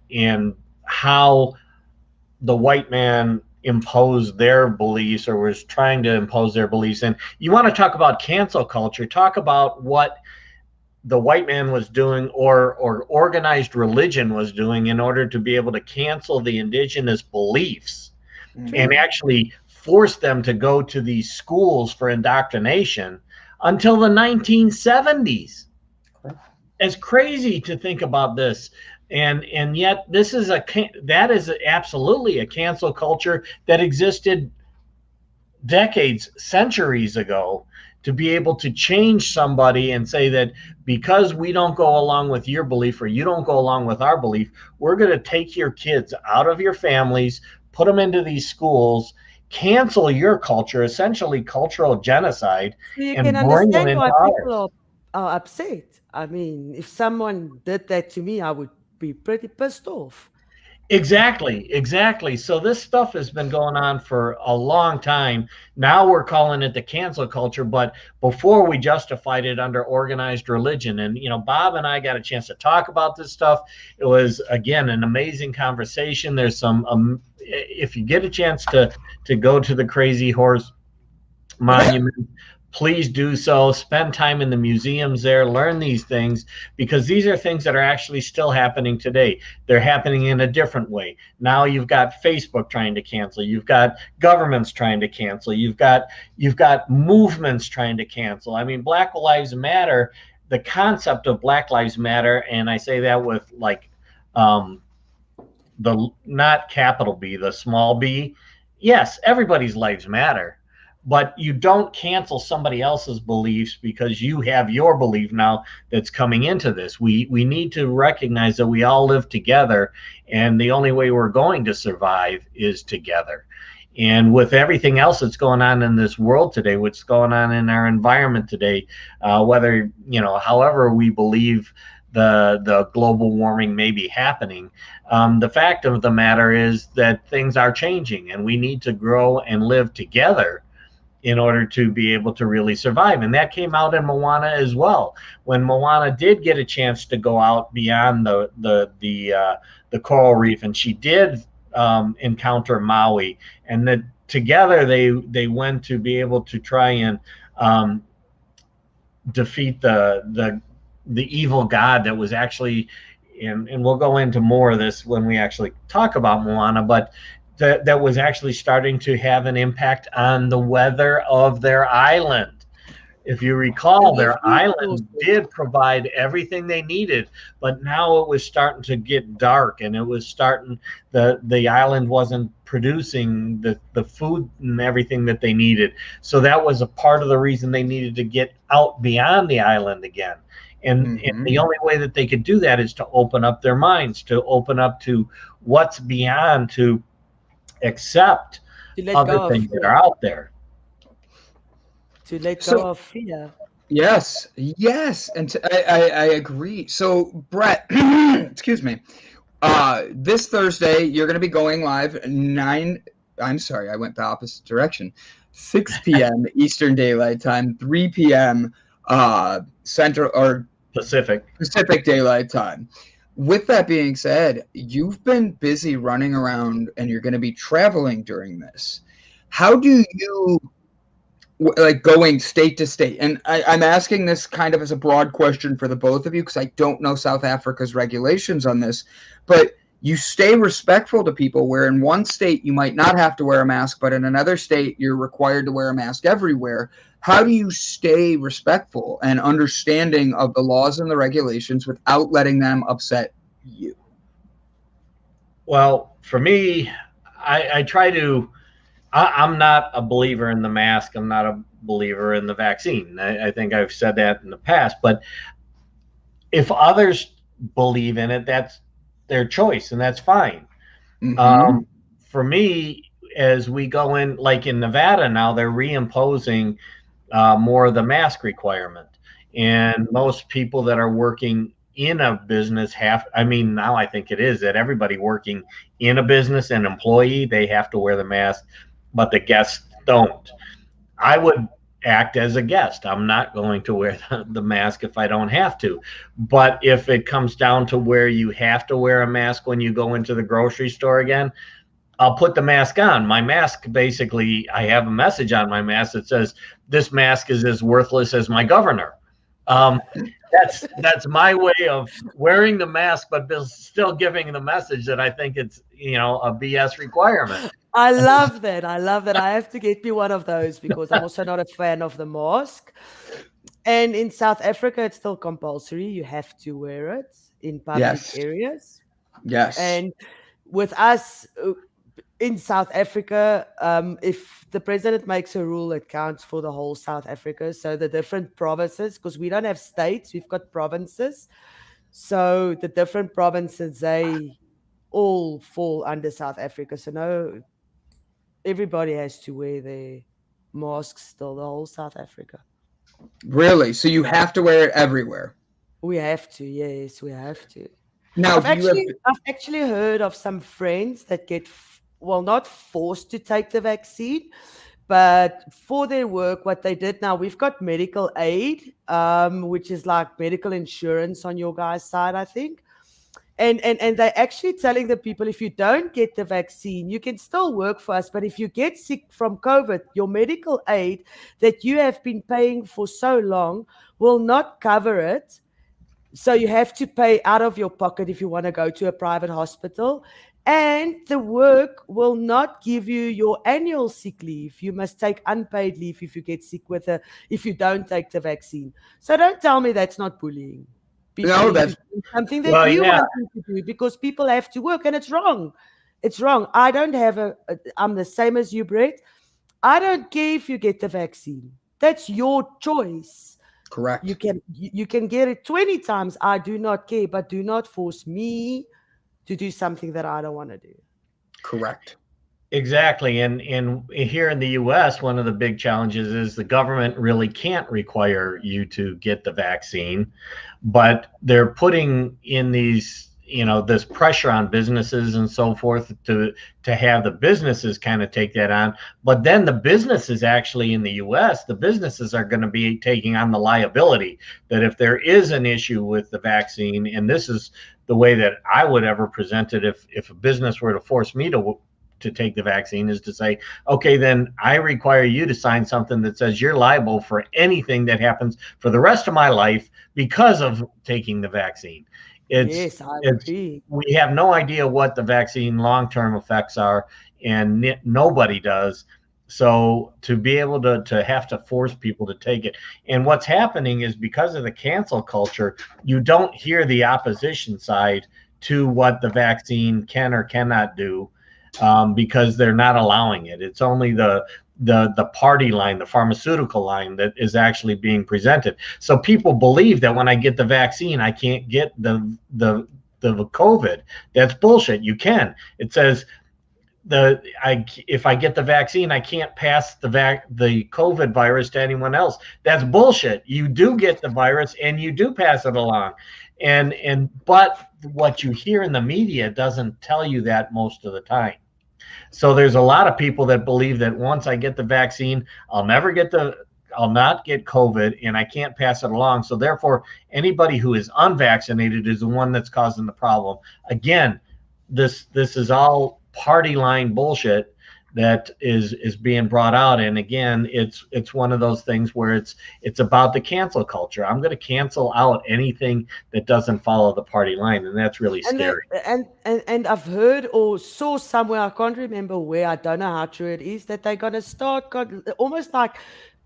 how the white man imposed their beliefs or was trying to impose their beliefs. And you want to talk about cancel culture, talk about what the white man was doing or organized religion was doing in order to be able to cancel the indigenous beliefs and actually force them to go to these schools for indoctrination until the 1970s. It's crazy to think about this. And yet this is that is absolutely a cancel culture that existed decades, centuries ago, to be able to change somebody and say that because we don't go along with your belief or you don't go along with our belief, we're going to take your kids out of your families, put them into these schools, cancel your culture, essentially cultural genocide, So you and can bring them understand into why ours. people are upset. I mean, if someone did that to me, I would be pretty pissed off. Exactly. So this stuff has been going on for a long time. Now we're calling it the cancel culture, but before we justified it under organized religion. And, Bob and I got a chance to talk about this stuff. It was, again, an amazing conversation. There's some, if you get a chance to go to the Crazy Horse Monument, please do so. Spend time in the museums there, learn these things, because these are things that are actually still happening today. They're happening in a different way. Now you've got Facebook trying to cancel, you've got governments trying to cancel, you've got movements trying to cancel. I mean, Black Lives Matter, the concept of Black Lives Matter, and I say that with the not capital B, the small b. Yes, everybody's lives matter. But you don't cancel somebody else's beliefs because you have your belief now that's coming into this. We need to recognize that we all live together, and the only way we're going to survive is together. And with everything else that's going on in this world today, what's going on in our environment today, whether, however we believe the global warming may be happening, the fact of the matter is that things are changing, and we need to grow and live together in order to be able to really survive. And that came out in Moana as well. When Moana did get a chance to go out beyond the coral reef, and she did encounter Maui, and that together they went to be able to try and defeat the evil god that was actually, and we'll go into more of this when we actually talk about Moana, but that was actually starting to have an impact on the weather of their island. If you recall, their island did provide everything they needed, but now it was starting to get dark, and it was starting, the island wasn't producing the food and everything that they needed. So that was a part of the reason they needed to get out beyond the island again. And the only way that they could do that is to open up their minds, to open up to what's beyond, to accept other things that are out there. To let go of fear. Yes, and I agree. So, Brett, excuse me. This Thursday, you're going to be going live I'm sorry, I went the opposite direction. 6 p.m. Eastern Daylight Time, 3 p.m. Central or Pacific Daylight Time. With that being said, you've been busy running around and you're going to be traveling during this. How do you, going state to state? And I'm asking this kind of as a broad question for the both of you because I don't know South Africa's regulations on this, but you stay respectful to people where in one state you might not have to wear a mask, but in another state you're required to wear a mask everywhere. How do you stay respectful and understanding of the laws and the regulations without letting them upset you? Well, for me, I try to, I'm not a believer in the mask. I'm not a believer in the vaccine. I think I've said that in the past, but if others believe in it, that's their choice, and that's fine. For me, as we go in, like in Nevada now, they're reimposing more of the mask requirement. And most people that are working in a business now I think it is that everybody working in a business, an employee, they have to wear the mask, but the guests don't. I would act as a guest. I'm not going to wear the mask if I don't have to. But if it comes down to where you have to wear a mask when you go into the grocery store again, I'll put the mask on. My mask, basically, I have a message on my mask that says, "This mask is as worthless as my governor." That's my way of wearing the mask, but still giving the message that I think it's a BS requirement. I love that. I love that. I have to get me one of those because I'm also not a fan of the mask. And in South Africa, it's still compulsory. You have to wear it in public Yes. areas. Yes. And with us in South Africa, if the president makes a rule, it counts for the whole South Africa. So the different provinces, because we don't have states, we've got provinces. So the different provinces, they all fall under South Africa. So no, everybody has to wear their masks still, the whole South Africa. Really? So you have to wear it everywhere? We have to, yes, we have to. Now, I've actually heard of some friends that get, not forced to take the vaccine, but for their work, what they did now, we've got medical aid, which is like medical insurance on your guys' side, I think. And they're actually telling the people, if you don't get the vaccine, you can still work for us. But if you get sick from COVID, your medical aid that you have been paying for so long will not cover it. So you have to pay out of your pocket if you want to go to a private hospital. And the work will not give you your annual sick leave. You must take unpaid leave if you get sick if you don't take the vaccine. So don't tell me that's not bullying. No, that's something that want them to do because people have to work, and it's wrong. It's wrong. I don't have I'm the same as you, Brett. I don't care if you get the vaccine. That's your choice. Correct. You can get it 20 times. I do not care, but do not force me to do something that I don't want to do. Correct. Exactly. And here in the US, one of the big challenges is the government really can't require you to get the vaccine, but they're putting in these, this pressure on businesses and so forth to have the businesses kind of take that on. But then the businesses actually in the US, the businesses are going to be taking on the liability that if there is an issue with the vaccine, and this is the way that I would ever present it if a business were to force me to take the vaccine, is to say, okay, then I require you to sign something that says you're liable for anything that happens for the rest of my life because of taking the vaccine. Yes, I agree. We have no idea what the vaccine long-term effects are, and nobody does. So to be able to have to force people to take it. And what's happening is because of the cancel culture, you don't hear the opposition side to what the vaccine can or cannot do. Because they're not allowing it. It's only the party line, the pharmaceutical line, that is actually being presented. So people believe that when I get the vaccine, I can't get the COVID. That's bullshit. You can. It says if I get the vaccine, I can't pass the COVID virus to anyone else. That's bullshit. You do get the virus and you do pass it along. But what you hear in the media doesn't tell you that most of the time. So there's a lot of people that believe that once I get the vaccine, I'll not get COVID and I can't pass it along. So therefore, anybody who is unvaccinated is the one that's causing the problem. Again, this is all party line bullshit that is being brought out. And again, it's one of those things where it's about the cancel culture. I'm going to cancel out anything that doesn't follow the party line, and that's really scary. And I've heard or saw somewhere, I can't remember where, I don't know how true it is, that they're going to start almost like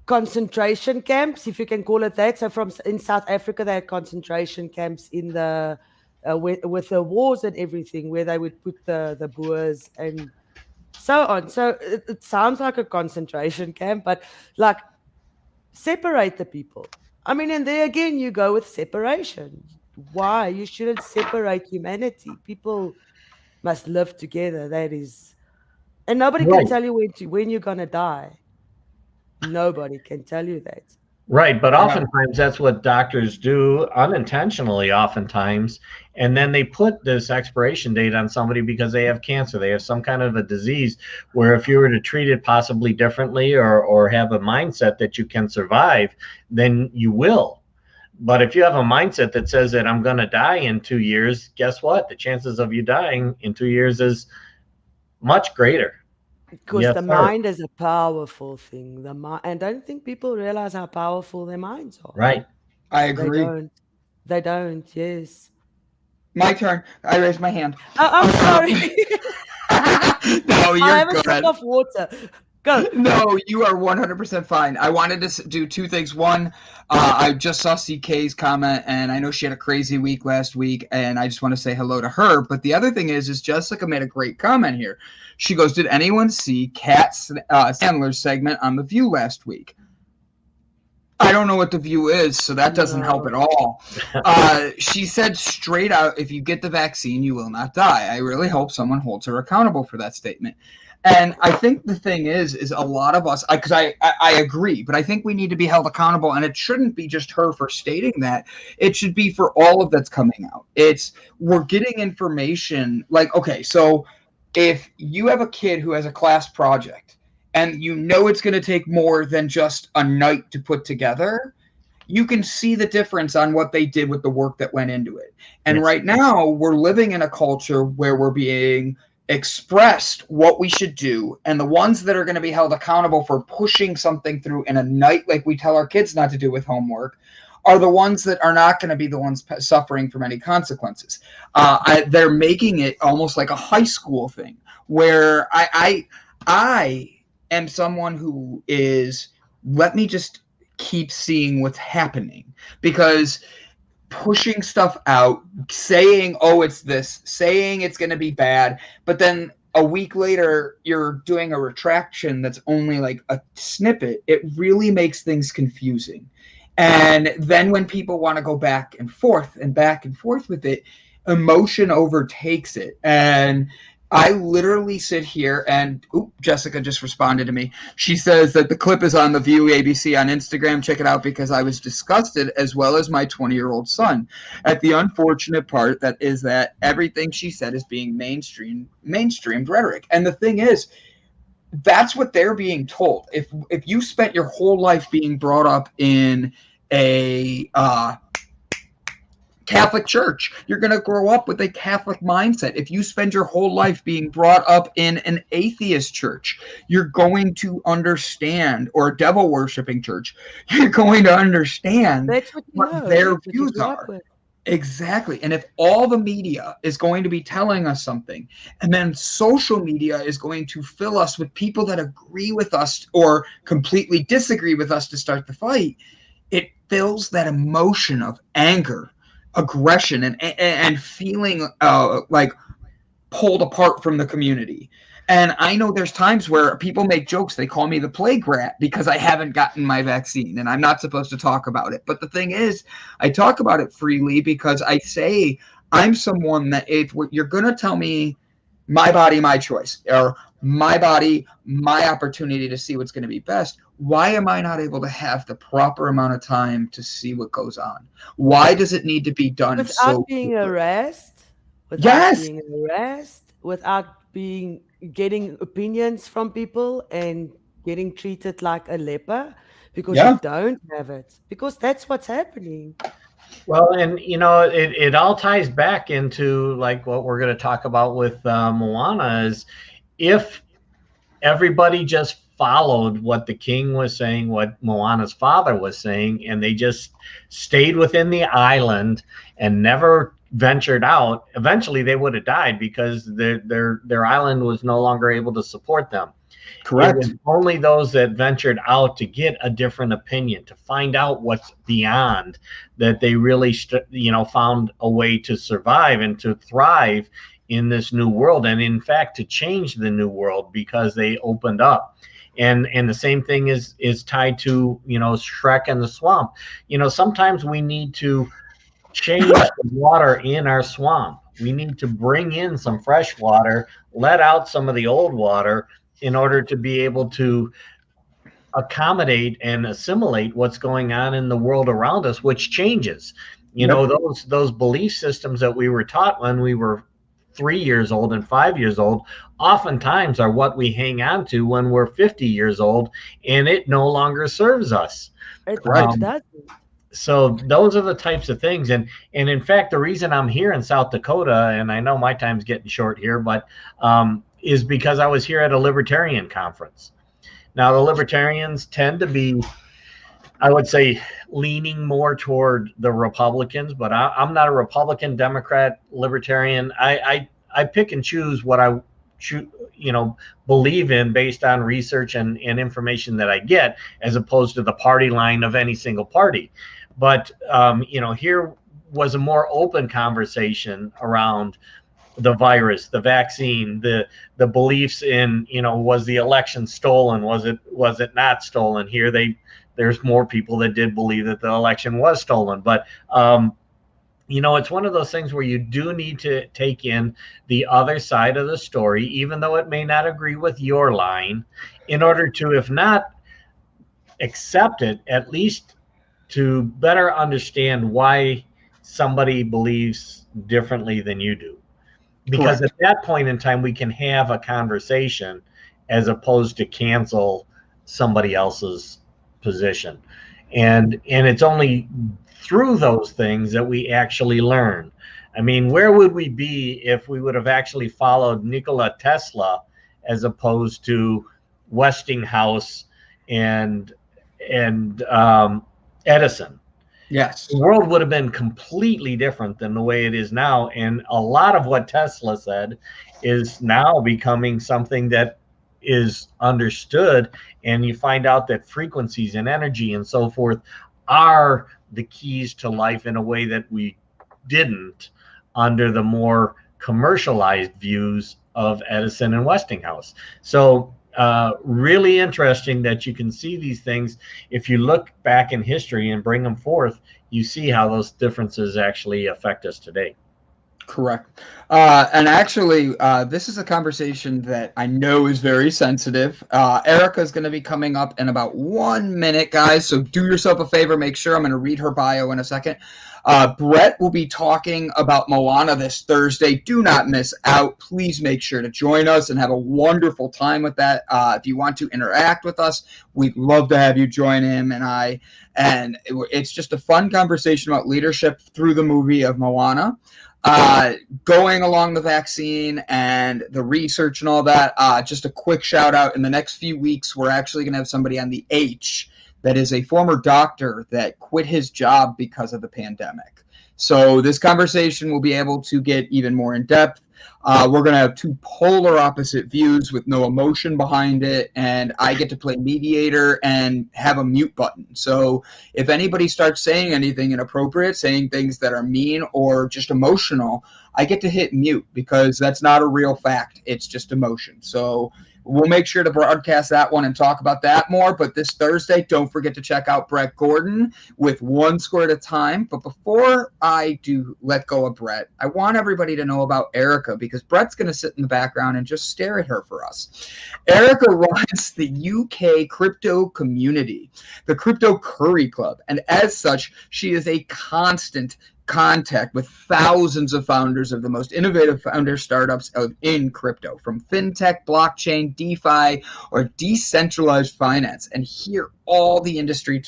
concentration camps, if you can call it that. So in South Africa, they had concentration camps in the with the wars and everything, where they would put the Boers and so on. So it sounds like a concentration camp, but like separate the people. I mean, and there again, you go with separation. Why? You shouldn't separate humanity. People must live together. That is, and nobody can tell you when you're gonna die. Nobody can tell you that. Right, but oftentimes that's what doctors do unintentionally, oftentimes, and then they put this expiration date on somebody because they have cancer. They have some kind of a disease where if you were to treat it possibly differently or have a mindset that you can survive, then you will. But if you have a mindset that says that I'm going to die in 2 years, guess what? The chances of you dying in 2 years is much greater. Because Yes, the sir. mind is a powerful thing. And I don't think people realize how powerful their minds are. Right. I They agree. don't. They don't. Yes. My turn. I raised my hand. I'm sorry. No, I you're have a sip good. of water. Go. No, you are 100% fine. I wanted to do two things. One, I just saw CK's comment, and I know she had a crazy week last week, and I just want to say hello to her. But the other thing is Jessica made a great comment here. She goes, "Did anyone see Kat Sandler's segment on The View last week?" I don't know what The View is, so that doesn't help at all. She said straight out, if you get the vaccine, you will not die. I really hope someone holds her accountable for that statement. And I think the thing is a lot of us, because I agree, but I think we need to be held accountable, and it shouldn't be just her for stating that. It should be for all of that's coming out. We're getting information, like, okay, so if you have a kid who has a class project, and you know it's going to take more than just a night to put together, you can see the difference on what they did with the work that went into it. And Yes. right now, we're living in a culture where we're being expressed what we should do, and the ones that are going to be held accountable for pushing something through in a night, like we tell our kids not to do with homework, are the ones that are not going to be the ones suffering from any consequences. They're making it almost like a high school thing, where I am someone who is, let me just keep seeing what's happening, because pushing stuff out, saying, oh, it's this, saying it's going to be bad, but then a week later you're doing a retraction that's only like a snippet, it really makes things confusing. And then when people want to go back and forth with it, emotion overtakes it. And I literally sit here and Jessica just responded to me. She says that the clip is on The View ABC on Instagram. Check it out, because I was disgusted, as well as my 20-year-old son, at the unfortunate part that is that everything she said is being mainstreamed rhetoric. And the thing is, that's what they're being told. If you spent your whole life being brought up in a Catholic church, you're going to grow up with a Catholic mindset. If you spend your whole life being brought up in an atheist church, you're going to understand, or a devil worshiping church, you're going to understand what their views are. Exactly. And if all the media is going to be telling us something, and then social media is going to fill us with people that agree with us or completely disagree with us to start the fight, it fills that emotion of anger, aggression, and feeling like pulled apart from the community. And I know there's times where people make jokes. They call me the plague rat because I haven't gotten my vaccine, and I'm not supposed to talk about it. But the thing is, I talk about it freely because I say I'm someone that if you're going to tell me my body, my choice, or my body, my opportunity to see what's going to be best, why am I not able to have the proper amount of time to see what goes on? Why does it need to be done without being harassed? Without getting opinions from people and getting treated like a leper because you don't have it, because that's what's happening. Well, and it all ties back into like what we're going to talk about with Moana is, if everybody just followed what the king was saying, what Moana's father was saying, and they just stayed within the island and never ventured out, eventually they would have died because their island was no longer able to support them. Correct. It was only those that ventured out to get a different opinion, to find out what's beyond, that they really found a way to survive and to thrive in this new world, and in fact to change the new world because they opened up. And the same thing is tied to Shrek and the swamp. Sometimes we need to change the water in our swamp. We need to bring in some fresh water, let out some of the old water in order to be able to accommodate and assimilate what's going on in the world around us, which changes. You know, those belief systems that we were taught when we were 3 years old and 5 years old oftentimes are what we hang on to when we're 50 years old, and it no longer serves us. It Correct. does. So those are the types of things. And in fact, the reason I'm here in South Dakota, and I know my time's getting short here, but is because I was here at a libertarian conference. Now, the libertarians tend to be, I would say, leaning more toward the Republicans, but I'm not a Republican, Democrat, libertarian. I pick and choose what I believe in based on research and information that I get, as opposed to the party line of any single party. But here was a more open conversation around the virus, the vaccine, the beliefs in, was the election stolen? Was it not stolen? Here there's more people that did believe that the election was stolen. But it's one of those things where you do need to take in the other side of the story, even though it may not agree with your line, in order to, if not accept it, at least to better understand why somebody believes differently than you do. Because Correct. at that point in time, we can have a conversation as opposed to cancel somebody else's position. And it's only through those things that we actually learn. I mean, where would we be if we would have actually followed Nikola Tesla as opposed to Westinghouse and Edison? Yes. The world would have been completely different than the way it is now. And a lot of what Tesla said is now becoming something that is understood. And you find out that frequencies and energy and so forth are the keys to life in a way that we didn't under the more commercialized views of Edison and Westinghouse. So really interesting that you can see these things. If you look back in history and bring them forth, you see how those differences actually affect us today. Correct. And actually, this is a conversation that I know is very sensitive. Erica is going to be coming up in about 1 minute, guys. So do yourself a favor. Make sure I'm going to read her bio in a second. Brett will be talking about Moana this Thursday. Do not miss out. Please make sure to join us and have a wonderful time with that. If you want to interact with us, we'd love to have you join him and I. And it's just a fun conversation about leadership through the movie of Moana. Going along the vaccine and the research and all that, just a quick shout out. In the next few weeks, we're actually going to have somebody on the H that is a former doctor that quit his job because of the pandemic. So this conversation will be able to get even more in depth. We're going to have two polar opposite views with no emotion behind it, and I get to play mediator and have a mute button. So if anybody starts saying anything inappropriate, saying things that are mean or just emotional, I get to hit mute because that's not a real fact. It's just emotion. So we'll make sure to broadcast that one and talk about that more. But this Thursday, don't forget to check out Brett Gordon with One Square at a Time. But before I do let go of Brett, I want everybody to know about Erica because Brett's going to sit in the background and just stare at her for us. Erica runs the UK crypto community, the Crypto Curry Club. And as such, she is a constant contact with thousands of founders of the most innovative founder startups in crypto, from fintech, blockchain, DeFi, or decentralized finance, and hear all the industry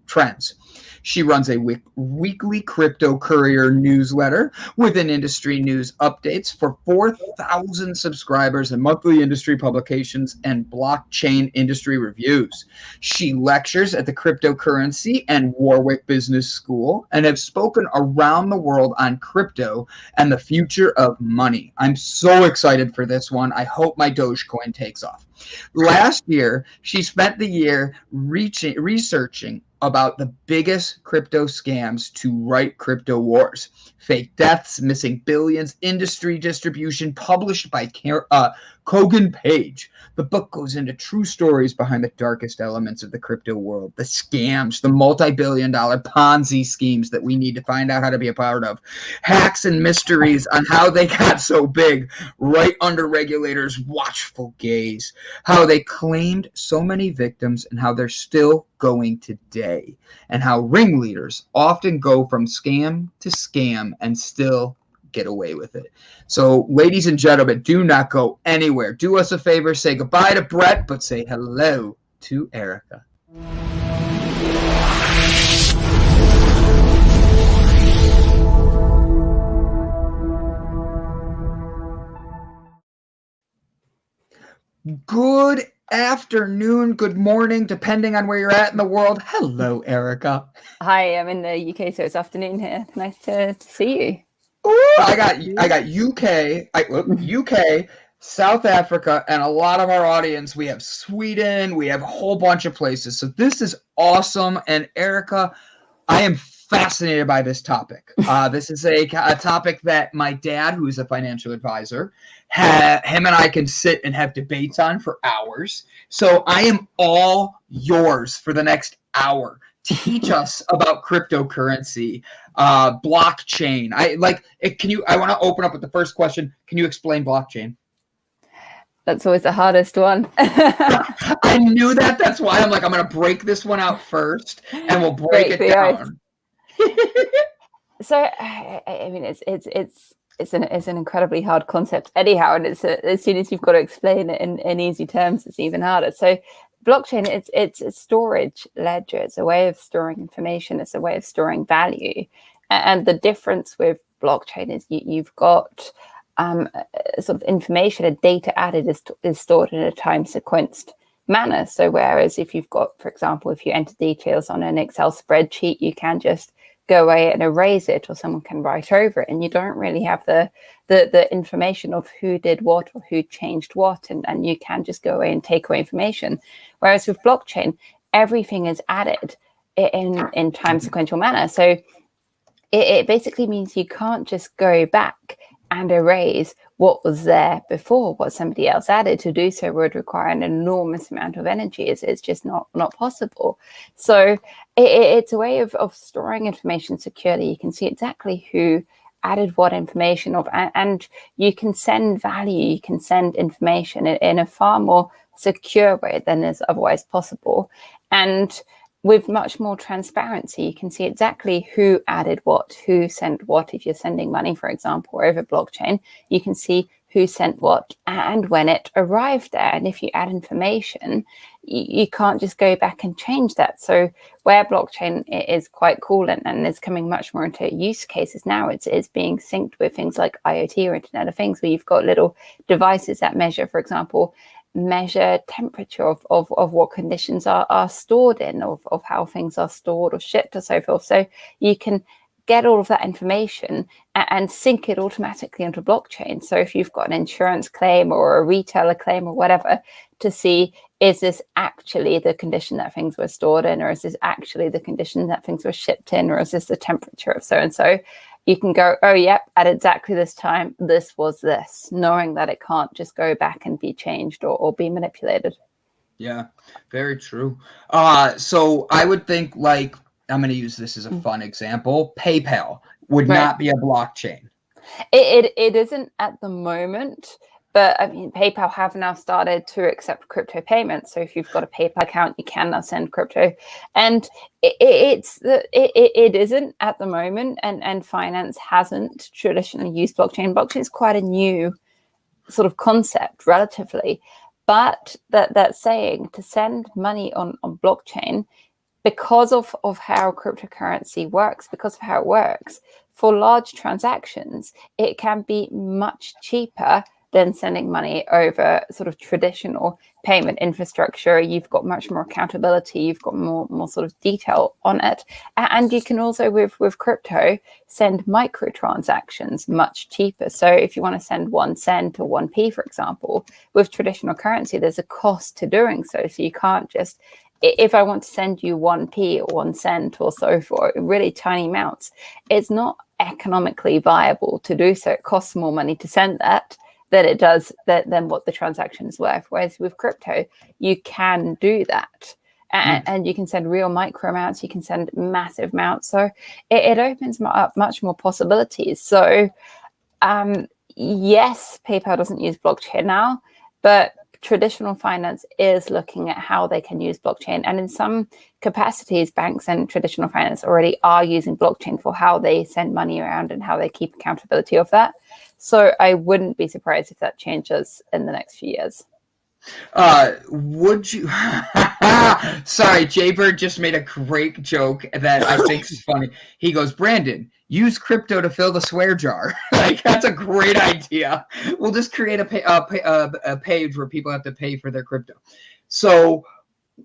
trends. She runs a weekly Crypto Courier newsletter with an industry news updates for 4,000 subscribers and monthly industry publications and blockchain industry reviews. She lectures at the Cryptocurrency and Warwick Business School and have spoken around the world on crypto and the future of money. I'm so excited for this one. I hope my Dogecoin takes off. Last year, she spent the year researching about the biggest crypto scams to write Crypto Wars. Fake deaths, missing billions, industry distribution, published by Kogan Page. The book goes into true stories behind the darkest elements of the crypto world, the scams, the multi-billion-dollar Ponzi schemes that we need to find out how to be a part of, hacks and mysteries on how they got so big right under regulators' watchful gaze, how they claimed so many victims and how they're still going today, and how ringleaders often go from scam to scam and still get away with it. So, ladies and gentlemen, do not go anywhere. Do us a favor, say goodbye to Brett, but say hello to Erica. Good afternoon, good morning, depending on where you're at in the world. Hello, Erica. Hi, I'm in the UK, so it's afternoon here. Nice to see you. Ooh, I got UK, South Africa, and a lot of our audience. We have Sweden, we have a whole bunch of places. So this is awesome. And Erica, I am fascinated by this topic. This is a topic that my dad, who is a financial advisor, him and I can sit and have debates on for hours. So I am all yours for the next hour. Teach us about cryptocurrency, blockchain. I want to open up with the first question. Can you explain blockchain? That's always the hardest one. I knew that. That's why I'm going to break this one out first, and we'll break it down. So, I mean, it's an incredibly hard concept anyhow, and as soon as you've got to explain it in easy terms, it's even harder. So, blockchain, it's a storage ledger. It's a way of storing information. It's a way of storing value. And the difference with blockchain is you've got sort of information and data added is stored in a time sequenced manner. So whereas if you've got, for example, if you enter details on an Excel spreadsheet, you can just go away and erase it, or someone can write over it, and you don't really have the information of who did what or who changed what, and you can just go away and take away information. Whereas with blockchain, everything is added in time sequential manner. So it basically means you can't just go back and erase what was there before, what somebody else added. To do so would require an enormous amount of energy. It's just not possible. So it's a way of storing information securely. You can see exactly who added what information and you can send value, you can send information in a far more secure way than is otherwise possible. And with much more transparency, you can see exactly who added what, who sent what. If you're sending money, for example, over blockchain, you can see who sent what and when it arrived there. And if you add information, you can't just go back and change that. So where blockchain is quite cool and is coming much more into use cases now, it's being synced with things like IoT or Internet of Things, where you've got little devices that measure, for example, temperature of what conditions are stored in, of how things are stored or shipped or so forth. So you can get all of that information and sync it automatically onto blockchain. So if you've got an insurance claim or a retailer claim or whatever, to see, is this actually the condition that things were stored in, or is this actually the condition that things were shipped in, or is this the temperature of so-and-so? You can go, oh, yep, at exactly this time, this was this, knowing that it can't just go back and be changed or be manipulated. Yeah, very true. So I would think, like, I'm going to use this as a fun example. PayPal would not be a blockchain. It isn't at the moment. But I mean, PayPal have now started to accept crypto payments. So if you've got a PayPal account, you can now send crypto. And it isn't at the moment, and finance hasn't traditionally used blockchain. Blockchain is quite a new sort of concept, relatively. But that's saying to send money on blockchain, because of how cryptocurrency works, because of how it works, for large transactions, it can be much cheaper than sending money over sort of traditional payment infrastructure. You've got much more accountability. You've got more sort of detail on it. And you can also, with crypto, send microtransactions much cheaper. So if you want to send 1 cent or 1p, for example, with traditional currency, there's a cost to doing so. So you can't just, if I want to send you 1p or 1 cent or so for really tiny amounts, it's not economically viable to do so. It costs more money to send that than it does than what the transaction is worth. Whereas with crypto, you can do that. And you can send real micro amounts, you can send massive amounts. So it opens up much more possibilities. So yes, PayPal doesn't use blockchain now, but traditional finance is looking at how they can use blockchain. And in some capacities, banks and traditional finance already are using blockchain for how they send money around and how they keep accountability of that. So I wouldn't be surprised if that changes in the next few years. Would you? Sorry, Jaybird just made a great joke that I think is funny. He goes, Brandon, use crypto to fill the swear jar. Like, that's a great idea. We'll just create a page where people have to pay for their crypto. So,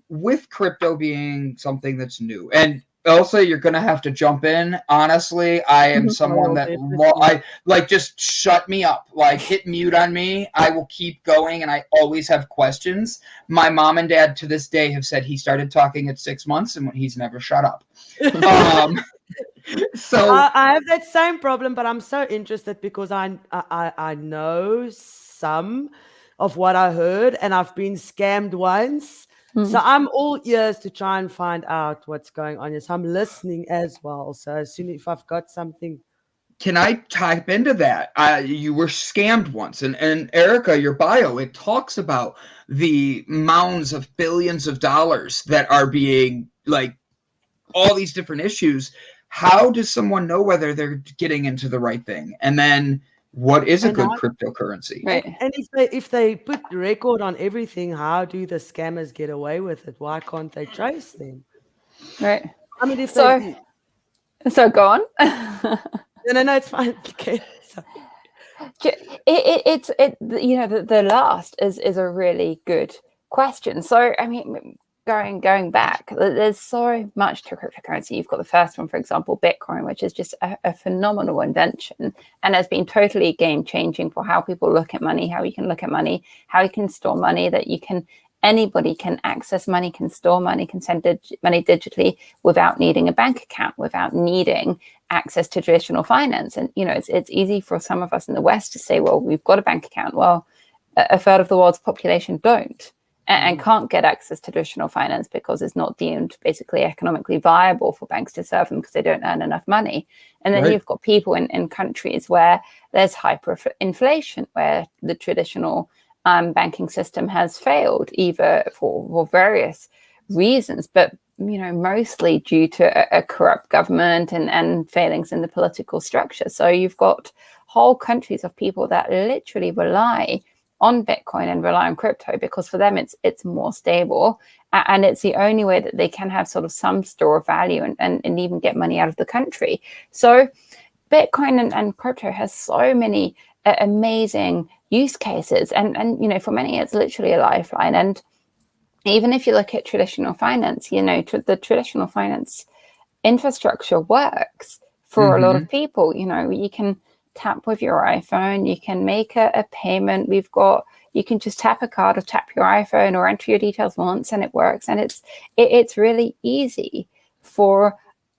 with crypto being something that's new, and also you're gonna have to jump in. Honestly, I am someone that just shut me up, like hit mute on me. I will keep going, and I always have questions. My mom and dad to this day have said he started talking at 6 months, and he's never shut up. So I have that same problem, but I'm so interested because I know some of what I heard, and I've been scammed once. So I'm all ears to try and find out what's going on. Yes, I'm listening as well. So as soon as I've got something. Can I type into that? You were scammed once. And Erica, your bio, it talks about the mounds of billions of dollars that are being, like, all these different issues. How does someone know whether they're getting into the right thing? And then what is a good cryptocurrency? Right. And if they put record on everything, how do the scammers get away with it? Why can't they trace them? Right. I mean, so go on. No, it's fine. Okay. It's the last is a really good question. So I mean, going back, there's so much to cryptocurrency. You've got the first one, for example, Bitcoin, which is just a phenomenal invention and has been totally game changing for how people look at money, how you can look at money, how you can store money, that anybody can access money, can store money, can send money digitally without needing a bank account, without needing access to traditional finance. And, it's easy for some of us in the West to say, well, we've got a bank account. Well, a third of the world's population don't. And can't get access to traditional finance because it's not deemed basically economically viable for banks to serve them because they don't earn enough money. And then you've got people in countries where there's hyperinflation, where the traditional banking system has failed, either for various reasons, but mostly due to a corrupt government and failings in the political structure. So you've got whole countries of people that literally rely on Bitcoin and rely on crypto because for them it's more stable and it's the only way that they can have sort of some store of value and even get money out of the country. So Bitcoin and crypto has so many amazing use cases and for many it's literally a lifeline. And even if you look at traditional finance, the traditional finance infrastructure works for a lot of people. You can tap with your iPhone, you can make a payment. You can just tap a card or tap your iPhone or enter your details once and it works. And it's really easy for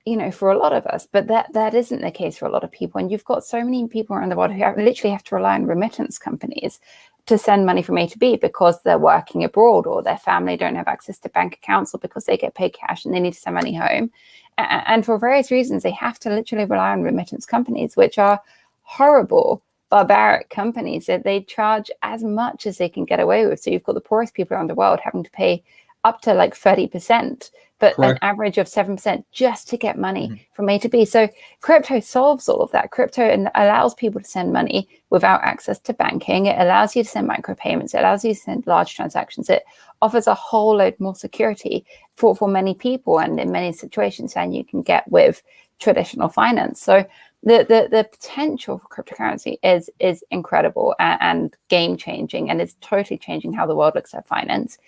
a lot of us, but that isn't the case for a lot of people. And you've got so many people around the world who literally have to rely on remittance companies to send money from A to B because they're working abroad or their family don't have access to bank accounts or because they get paid cash and they need to send money home. And for various reasons, they have to literally rely on remittance companies, which are horrible, barbaric companies that they charge as much as they can get away with. So you've got the poorest people around the world having to pay up to like 30%, but Correct. An average of 7% just to get money from A to B. So crypto solves all of that. Crypto allows people to send money without access to banking. It allows you to send micropayments. It allows you to send large transactions. It offers a whole load more security for many people and in many situations than you can get with traditional finance. So the potential for cryptocurrency is incredible and game changing, and it's totally changing how the world looks at finance.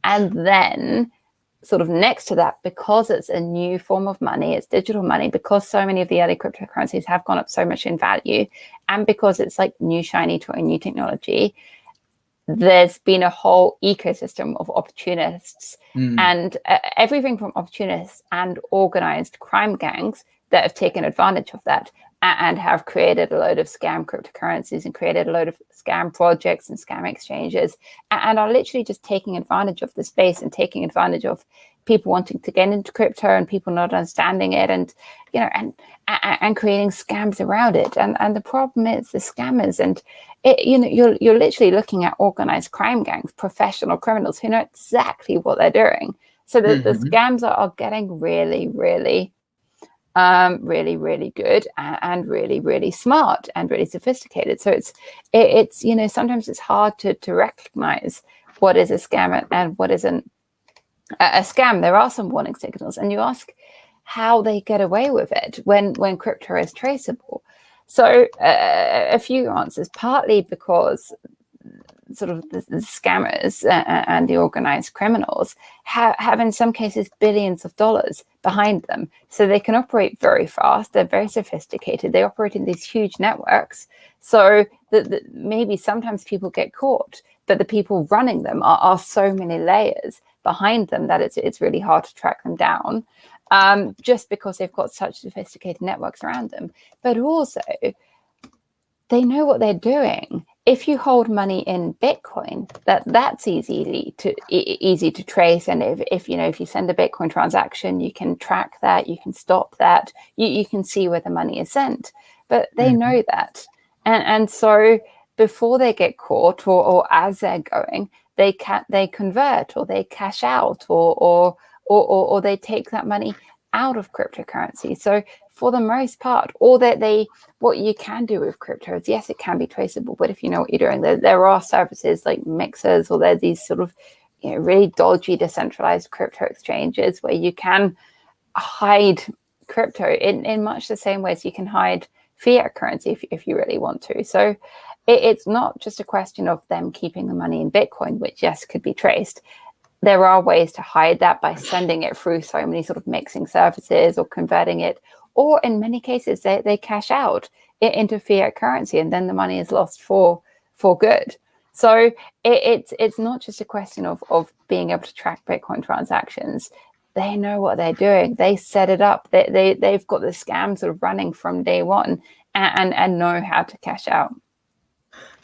And then sort of next to that, because it's a new form of money, it's digital money, because so many of the early cryptocurrencies have gone up so much in value, and because it's like new shiny toy, new technology, there's been a whole ecosystem of opportunists and everything from opportunists and organized crime gangs that have taken advantage of that. and have created a load of scam cryptocurrencies and created a load of scam projects and scam exchanges, and are literally just taking advantage of the space and taking advantage of people wanting to get into crypto and people not understanding it, and and creating scams around it. And the problem is the scammers, and you're literally looking at organized crime gangs, professional criminals who know exactly what they're doing. So the scams are getting really, really good and really, really smart and really sophisticated. So it's sometimes it's hard to recognize what is a scam and what isn't a scam. There are some warning signals, and you ask how they get away with it when crypto is traceable. So a few answers, partly because sort of the scammers and the organized criminals have in some cases billions of dollars behind them. So they can operate very fast. They're very sophisticated. They operate in these huge networks. So that maybe sometimes people get caught, but the people running them are so many layers behind them that it's really hard to track them down, just because they've got such sophisticated networks around them. But also, they know what they're doing. If you hold money in Bitcoin, that's easy to trace. And if you send a Bitcoin transaction, you can track that, you can stop that, you can see where the money is sent. But they know that, and so before they get caught, or as they're going, they convert, or they cash out, or they take that money out of cryptocurrency. So for the most part, or what you can do with crypto is, yes, it can be traceable, but if you know what you're doing, there are services like mixers, or there are these sort of really dodgy decentralized crypto exchanges where you can hide crypto in much the same way as you can hide fiat currency if you really want to. So it's not just a question of them keeping the money in Bitcoin, which, yes, could be traced. There are ways to hide that by sending it through so many sort of mixing services or converting it, or in many cases they cash out it into fiat currency, and then the money is lost for good. So it's not just a question of being able to track Bitcoin transactions. They know what they're doing. They set it up. They've got the scam sort of running from day one, and know how to cash out.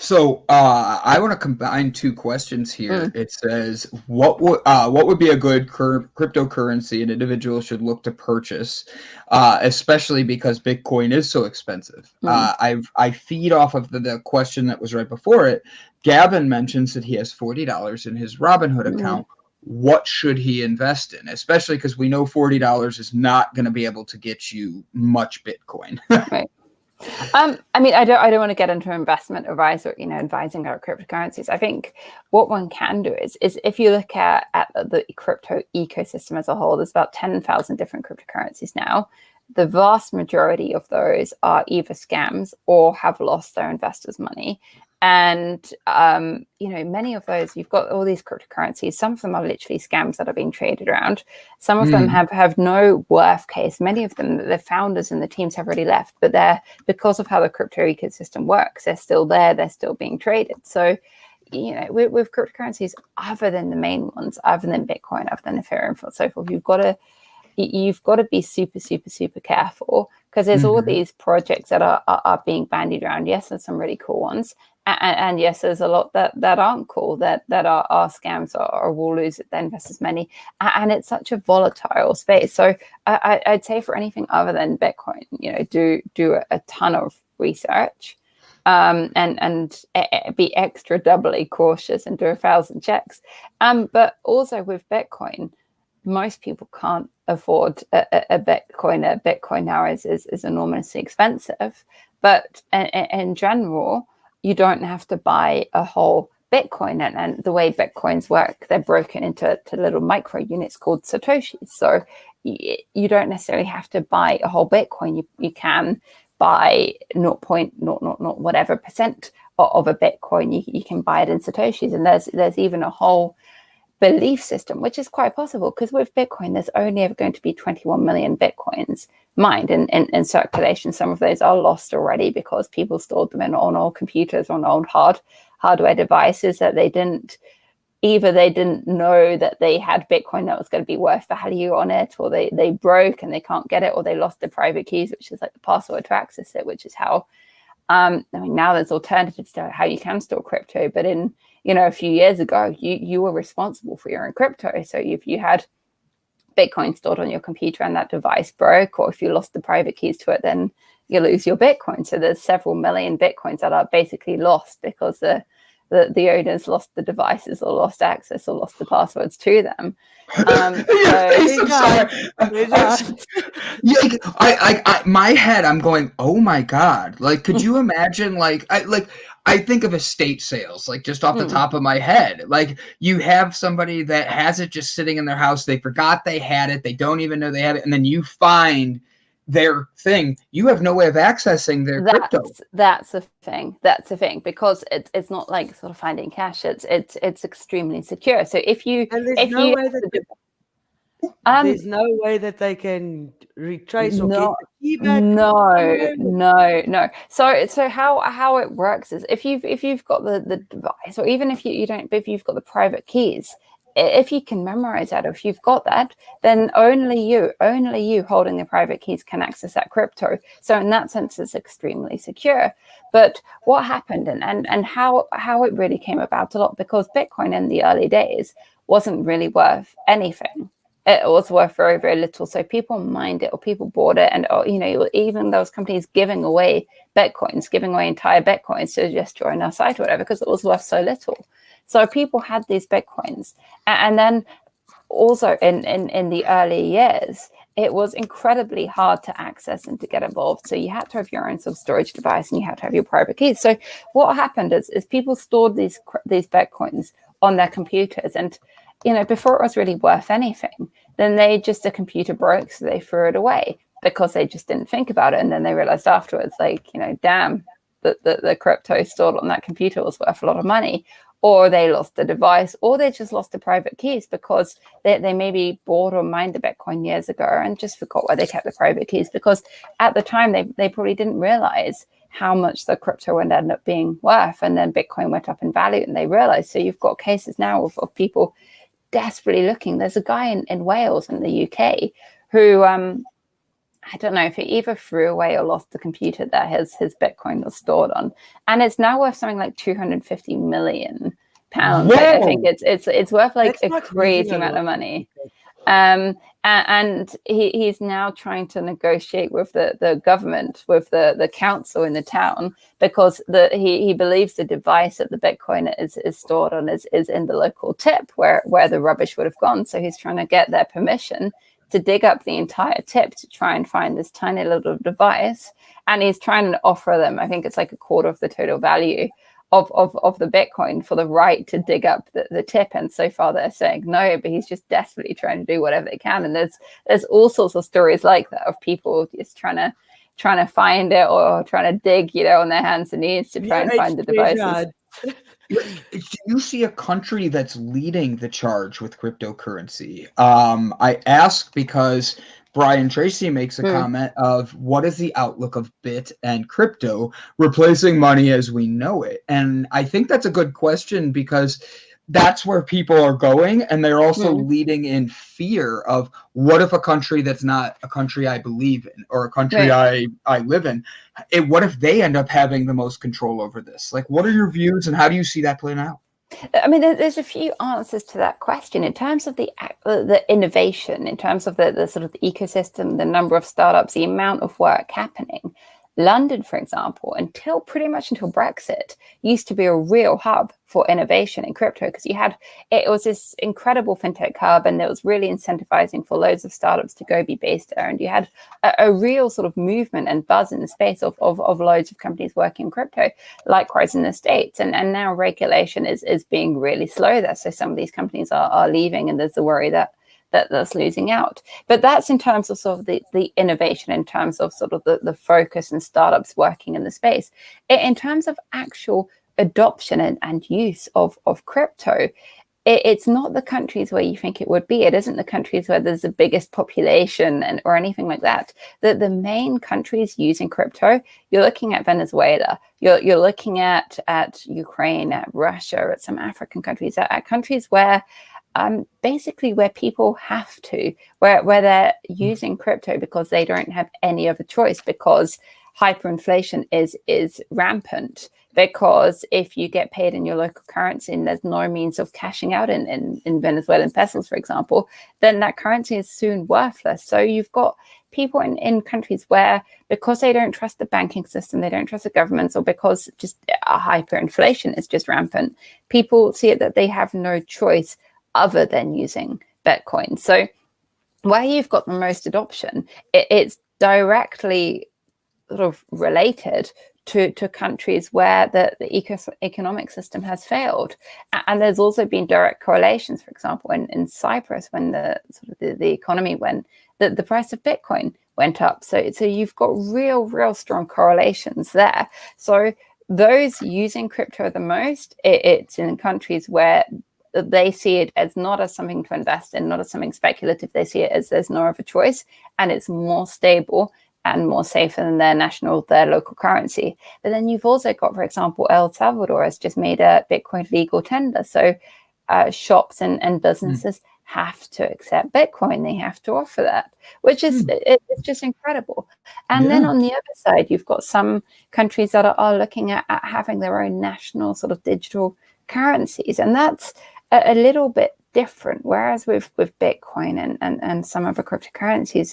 So I want to combine two questions here. It says, what would be a good cryptocurrency an individual should look to purchase, especially because Bitcoin is so expensive? I feed off of the question that was right before it. Gavin mentions that he has $40 in his Robinhood account. What should he invest in? Especially because we know $40 is not going to be able to get you much Bitcoin. Right. I mean, I don't want to get into investment advice or advising about cryptocurrencies. I think what one can do is if you look at the crypto ecosystem as a whole, there's about 10,000 different cryptocurrencies now. The vast majority of those are either scams or have lost their investors' money. And many of those, you've got all these cryptocurrencies. Some of them are literally scams that are being traded around. Some of them have no worth case. Many of them, the founders and the teams have already left, but they're, because of how the crypto ecosystem works, they're still there. They're still being traded. So, with cryptocurrencies, other than the main ones, other than Bitcoin, other than Ethereum, and so forth, you've got to be super, super, super careful, because there's all these projects that are being bandied around. Yes, there's some really cool ones. And yes, there's a lot that aren't cool, that are scams or will lose their investors' money. And it's such a volatile space. So I'd say for anything other than Bitcoin, do a ton of research, and be extra doubly cautious and do 1,000 checks. But also with Bitcoin, most people can't afford a Bitcoin. A Bitcoin now is enormously expensive. But in general, you don't have to buy a whole Bitcoin. And the way Bitcoins work, they're broken into little micro units called Satoshis. So you don't necessarily have to buy a whole Bitcoin. You can buy 0.0 whatever percent of a Bitcoin. You can buy it in Satoshis. And there's even a whole belief system, which is quite possible, because with Bitcoin, there's only ever going to be 21 million Bitcoins mined in circulation. Some of those are lost already because people stored them on old computers, on old hardware devices that they didn't either they didn't know that they had Bitcoin that was going to be worth value on it, or they broke and they can't get it, or they lost the private keys, which is like the password to access it, which is how, I mean, now there's alternatives to how you can store crypto, but in, a few years ago, you were responsible for your own crypto. So if you had Bitcoin stored on your computer and that device broke, or if you lost the private keys to it, then you lose your Bitcoin. So there's several million Bitcoins that are basically lost because the owners lost the devices, or lost access, or lost the passwords to them. My head, I'm going, oh my God. Like, could you imagine, I think of estate sales, like just off the top of my head. Like, you have somebody that has it just sitting in their house. They forgot they had it. They don't even know they have it. And then you find their thing. You have no way of accessing their crypto. That's a thing, because it's not like sort of finding cash. It's extremely secure. So there's no way that they can retrace or get the key back. No. So how it works is if you've got the device, or even if you don't, but if you've got the private keys, if you can memorize that, or if you've got that, then only you holding the private keys can access that crypto. So in that sense, it's extremely secure. But what happened and how it really came about a lot, because Bitcoin in the early days wasn't really worth anything. It was worth very, very little. So people mined it, or people bought it, and even those companies giving away entire Bitcoins to just join our site or whatever, because it was worth so little. So people had these Bitcoins. And then also in the early years, it was incredibly hard to access and to get involved. So you had to have your own sort of storage device, and you had to have your private keys. So what happened is people stored these Bitcoins on their computers. And, before it was really worth anything, then the computer broke, so they threw it away because they just didn't think about it. And then they realized afterwards, damn, the crypto stored on that computer was worth a lot of money. Or they lost the device, or they just lost the private keys because they maybe bought or mined the Bitcoin years ago and just forgot where they kept the private keys, because at the time they probably didn't realize how much the crypto would end up being worth. And then Bitcoin went up in value and they realized. So you've got cases now of people desperately looking. There's a guy in Wales, in the UK, who I don't know if he either threw away or lost the computer that his Bitcoin was stored on, and it's now worth something like £250 million. I think it's worth like a crazy amount of money. And he's now trying to negotiate with the government, with the council in the town, because he believes the device that the Bitcoin is stored on is in the local tip where the rubbish would have gone. So he's trying to get their permission to dig up the entire tip to try and find this tiny little device. And he's trying to offer them, I think it's like a quarter of the total value of the Bitcoin for the right to dig up the tip. And so far they're saying no, but he's just desperately trying to do whatever they can. And there's all sorts of stories like that of people just trying to find it, or trying to dig, on their hands and knees to try and find the devices. Do you see a country that's leading the charge with cryptocurrency? I ask because Brian Tracy makes a comment of what is the outlook of bit and crypto replacing money as we know it? And I think that's a good question, because that's where people are going, and they're also leading in fear of, what if a country that's not a country I believe in, or a country I live in, what if they end up having the most control over this? Like, what are your views, and how do you see that playing out? I mean, there's a few answers to that question in terms of the innovation, in terms of the sort of the ecosystem, the number of startups, the amount of work happening. London, for example, pretty much until Brexit, used to be a real hub for innovation in crypto, because it was this incredible fintech hub, and it was really incentivizing for loads of startups to go be based there. And you had a real sort of movement and buzz in the space of loads of companies working in crypto. Likewise in the States, and now regulation is being really slow there. So some of these companies are leaving, and there's the worry that's losing out. But that's in terms of sort of the innovation, in terms of sort of the focus and startups working in the space. In terms of actual adoption and use of crypto, it's not the countries where you think it would be. It isn't the countries where there's the biggest population or anything like that. The main countries using crypto, you're looking at Venezuela, you're looking at Ukraine, at Russia, at some African countries, at countries where basically where people have to, where they're using crypto because they don't have any other choice, because hyperinflation is rampant, because if you get paid in your local currency and there's no means of cashing out in Venezuelan pesos, for example, then that currency is soon worthless. So you've got people in countries where, because they don't trust the banking system, they don't trust the governments, or because just hyperinflation is just rampant, people see it that they have no choice other than using Bitcoin. So where you've got the most adoption, it's directly sort of related to countries where the economic system has failed. And there's also been direct correlations, for example, in Cyprus, when the economy went, the price of Bitcoin went up. So you've got real strong correlations there. So those using crypto the most, it's in countries where they see it as not as something to invest in, not as something speculative. They see it as there's no other choice, and it's more stable and more safer than their local currency. But then you've also got, for example, El Salvador has just made a Bitcoin legal tender. So shops and businesses have to accept Bitcoin. They have to offer that, which is it's just incredible. And then on the other side, you've got some countries that are looking at having their own national sort of digital currencies. And that's a little bit different. Whereas with Bitcoin and some other cryptocurrencies,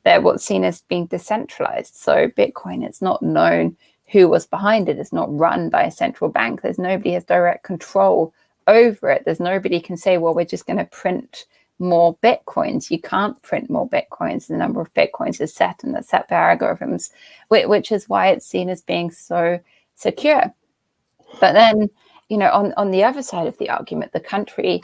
they're what's seen as being decentralized. So Bitcoin, it's not known who was behind it. It's not run by a central bank. There's nobody has direct control over it. There's nobody can say, well, we're just going to print more Bitcoins. You can't print more Bitcoins. The number of Bitcoins is set, and that's set by algorithms, which is why it's seen as being so secure. But then, on the other side of the argument, the country,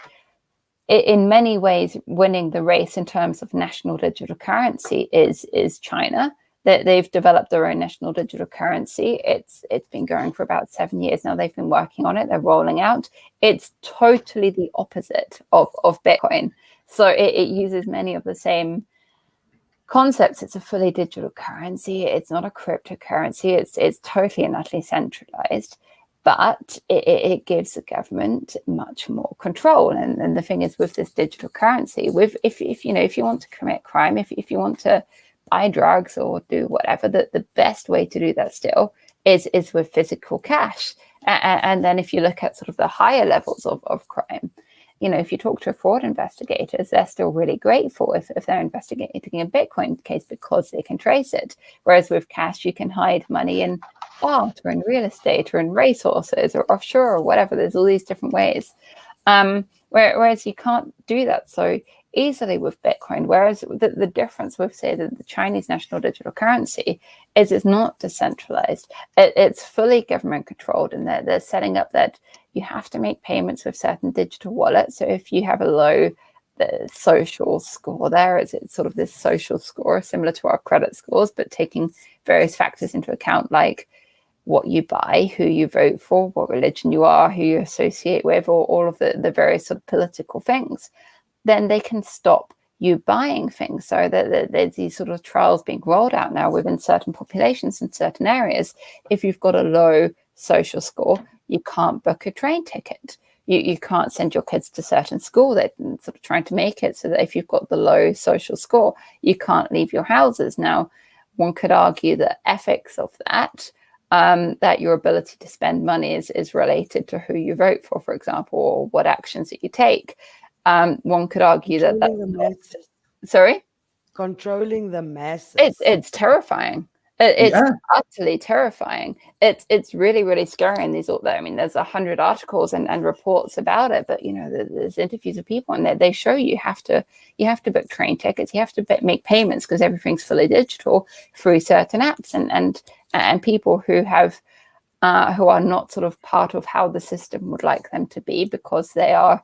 in many ways, winning the race in terms of national digital currency is China. They've developed their own national digital currency. It's been going for about 7 years now. They've been working on it. They're rolling out. It's totally the opposite of Bitcoin. So it uses many of the same concepts. It's a fully digital currency. It's not a cryptocurrency. It's totally and utterly centralized. But it gives the government much more control. And the thing is, with this digital currency, if you want to commit crime, if you want to buy drugs or do whatever, the best way to do that still is with physical cash. And then if you look at sort of the higher levels of crime, if you talk to fraud investigators, they're still really grateful if they're investigating a Bitcoin case, because they can trace it. Whereas with cash, you can hide money in art or in real estate or in racehorses or offshore or whatever. There's all these different ways. Whereas you can't do that so easily with Bitcoin. Whereas the difference with, say, the Chinese national digital currency is it's not decentralized. It's fully government controlled, and they're setting up that you have to make payments with certain digital wallets. So if you have a low social score, it's sort of this social score similar to our credit scores, but taking various factors into account, like what you buy, who you vote for, what religion you are, who you associate with, or all of the various sort of political things, then they can stop you buying things. So that there's these sort of trials being rolled out now within certain populations in certain areas. If you've got a low social score, you can't book a train ticket. You can't send your kids to certain school. They're sort of trying to make it so that if you've got the low social score, you can't leave your houses. Now, one could argue the ethics of that, that your ability to spend money is related to who you vote for example, or what actions that you take. One could argue that that's sorry? Controlling the masses. It's terrifying. It's utterly terrifying. It's really scary. And there's 100 articles and reports about it. But there's interviews of people, and they show you have to book train tickets. You have to make payments because everything's fully digital through certain apps, and people who are not sort of part of how the system would like them to be, because they are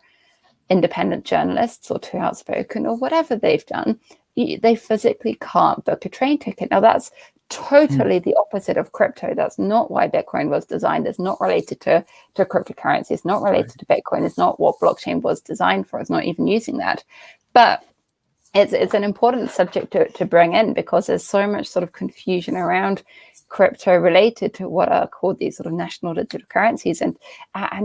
independent journalists or too outspoken or whatever they've done, they physically can't book a train ticket. Now that's totally the opposite of crypto. That's not why Bitcoin was designed. It's not related to cryptocurrency. It's not related to Bitcoin. It's not what blockchain was designed for. It's not even using that. But it's an important subject to bring in, because there's so much sort of confusion around crypto related to what are called these sort of national digital currencies. And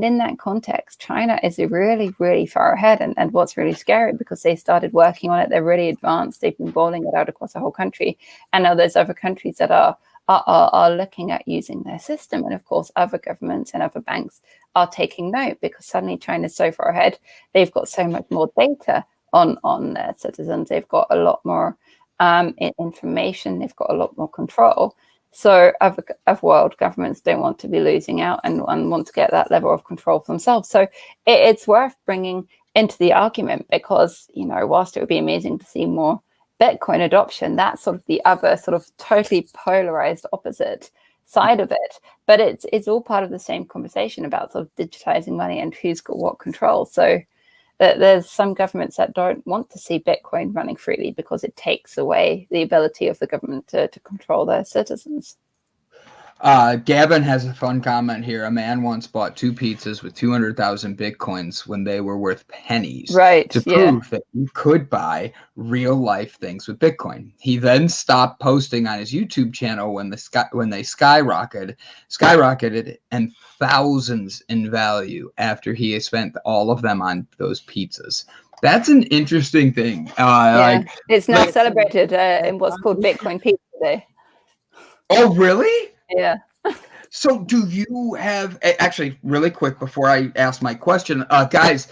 in that context, China is really, really far ahead. And what's really scary, because they started working on it, they're really advanced. They've been rolling it out across the whole country. And now there's other countries that are looking at using their system. And of course, other governments and other banks are taking note, because suddenly China's so far ahead. They've got so much more data on their citizens. They've got a lot more information. They've got a lot more control. So other world governments don't want to be losing out and want to get that level of control for themselves. So it's worth bringing into the argument, because, you know, whilst it would be amazing to see more Bitcoin adoption, that's sort of the other sort of totally polarized opposite side of it. But it's all part of the same conversation about sort of digitizing money and who's got what control. So there's some governments that don't want to see Bitcoin running freely, because it takes away the ability of the government to control their citizens. Gavin has a fun comment here. A man once bought 2 pizzas with 200,000 Bitcoins when they were worth pennies, right, to prove that you could buy real life things with Bitcoin. He then stopped posting on his YouTube channel when they skyrocketed and thousands in value after he had spent all of them on those pizzas. That's an interesting thing. It's now celebrated in what's called Bitcoin Pizza Day. Oh, really? Yeah. So do you have, actually, really quick before I ask my question, guys,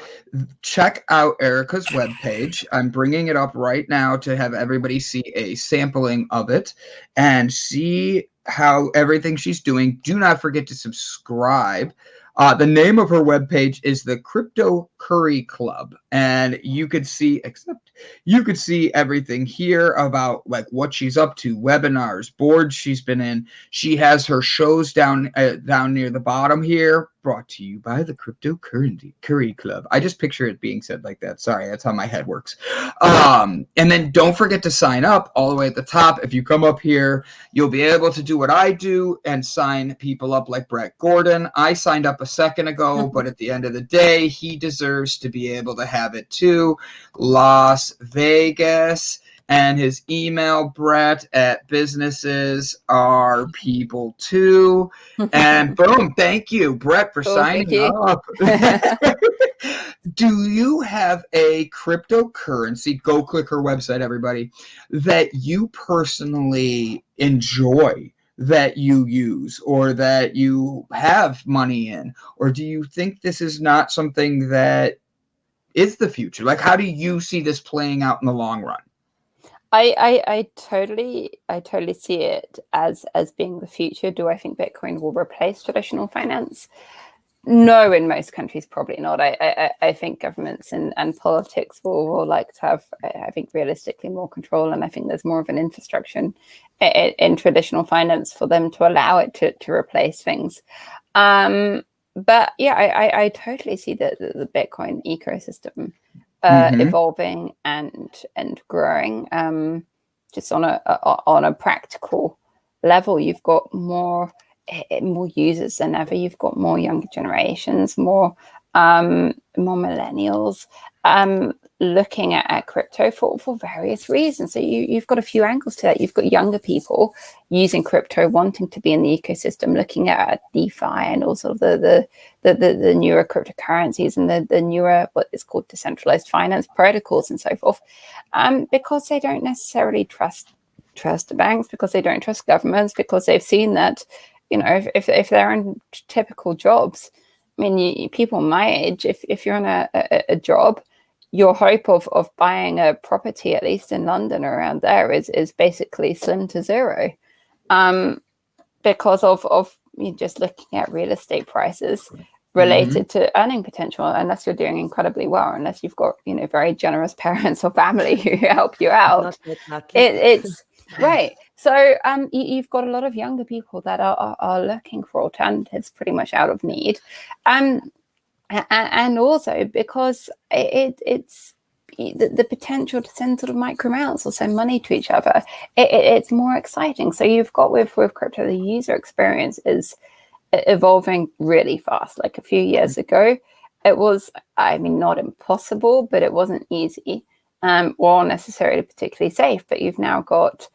check out Erica's webpage. I'm bringing it up right now to have everybody see a sampling of it and see how everything she's doing. Do not forget to subscribe. The name of her webpage is the Crypto Curry Club, and you could see everything here about like what she's up to, webinars, boards she's been in. She has her shows down near the bottom here, brought to you by the Crypto Curry Club. I just picture it being said like that. Sorry, that's how my head works. And then don't forget to sign up all the way at the top. If you come up here, you'll be able to do what I do and sign people up like Brett Gordon. I signed up a second ago, but at the end of the day, he deserves to be able to have it too. Las Vegas, and his email, Brett at businesses are people too. And boom, thank you, Brett, for signing up. Do you have a cryptocurrency, go click her website, everybody, that you personally enjoy, that you use, or that you have money in? Or do you think this is not something that is the future? Like, how do you see this playing out in the long run? I totally see it as being the future. Do I think Bitcoin will replace traditional finance? No, in most countries, probably not. I think governments and politics will like to have, I think, realistically more control. And I think there's more of an infrastructure in traditional finance for them to allow it to replace things. But yeah, I totally see the Bitcoin ecosystem evolving and growing. Just on a practical level, you've got more users than ever. You've got more younger generations, more millennials looking at crypto for various reasons. So you've got a few angles to that. You've got younger people using crypto, wanting to be in the ecosystem, looking at DeFi and also the newer cryptocurrencies and the newer what is called decentralized finance protocols and so forth, because they don't necessarily trust the banks, because they don't trust governments, because they've seen that, you know, if they're in typical jobs. I mean, people my age, if you're in a job, your hope of buying a property, at least in London or around there, is basically slim to zero, because of just looking at real estate prices related to earning potential. Unless you're doing incredibly well, unless you've got, you know, very generous parents or family who help you out, it's right. So you've got a lot of younger people that are looking for alternatives, pretty much out of need. And also because it's the potential to send sort of micro amounts or send money to each other, it's more exciting. So you've got with crypto, the user experience is evolving really fast. Like a few years ago, it was, I mean, not impossible, but it wasn't easy or necessarily particularly safe. But you've now got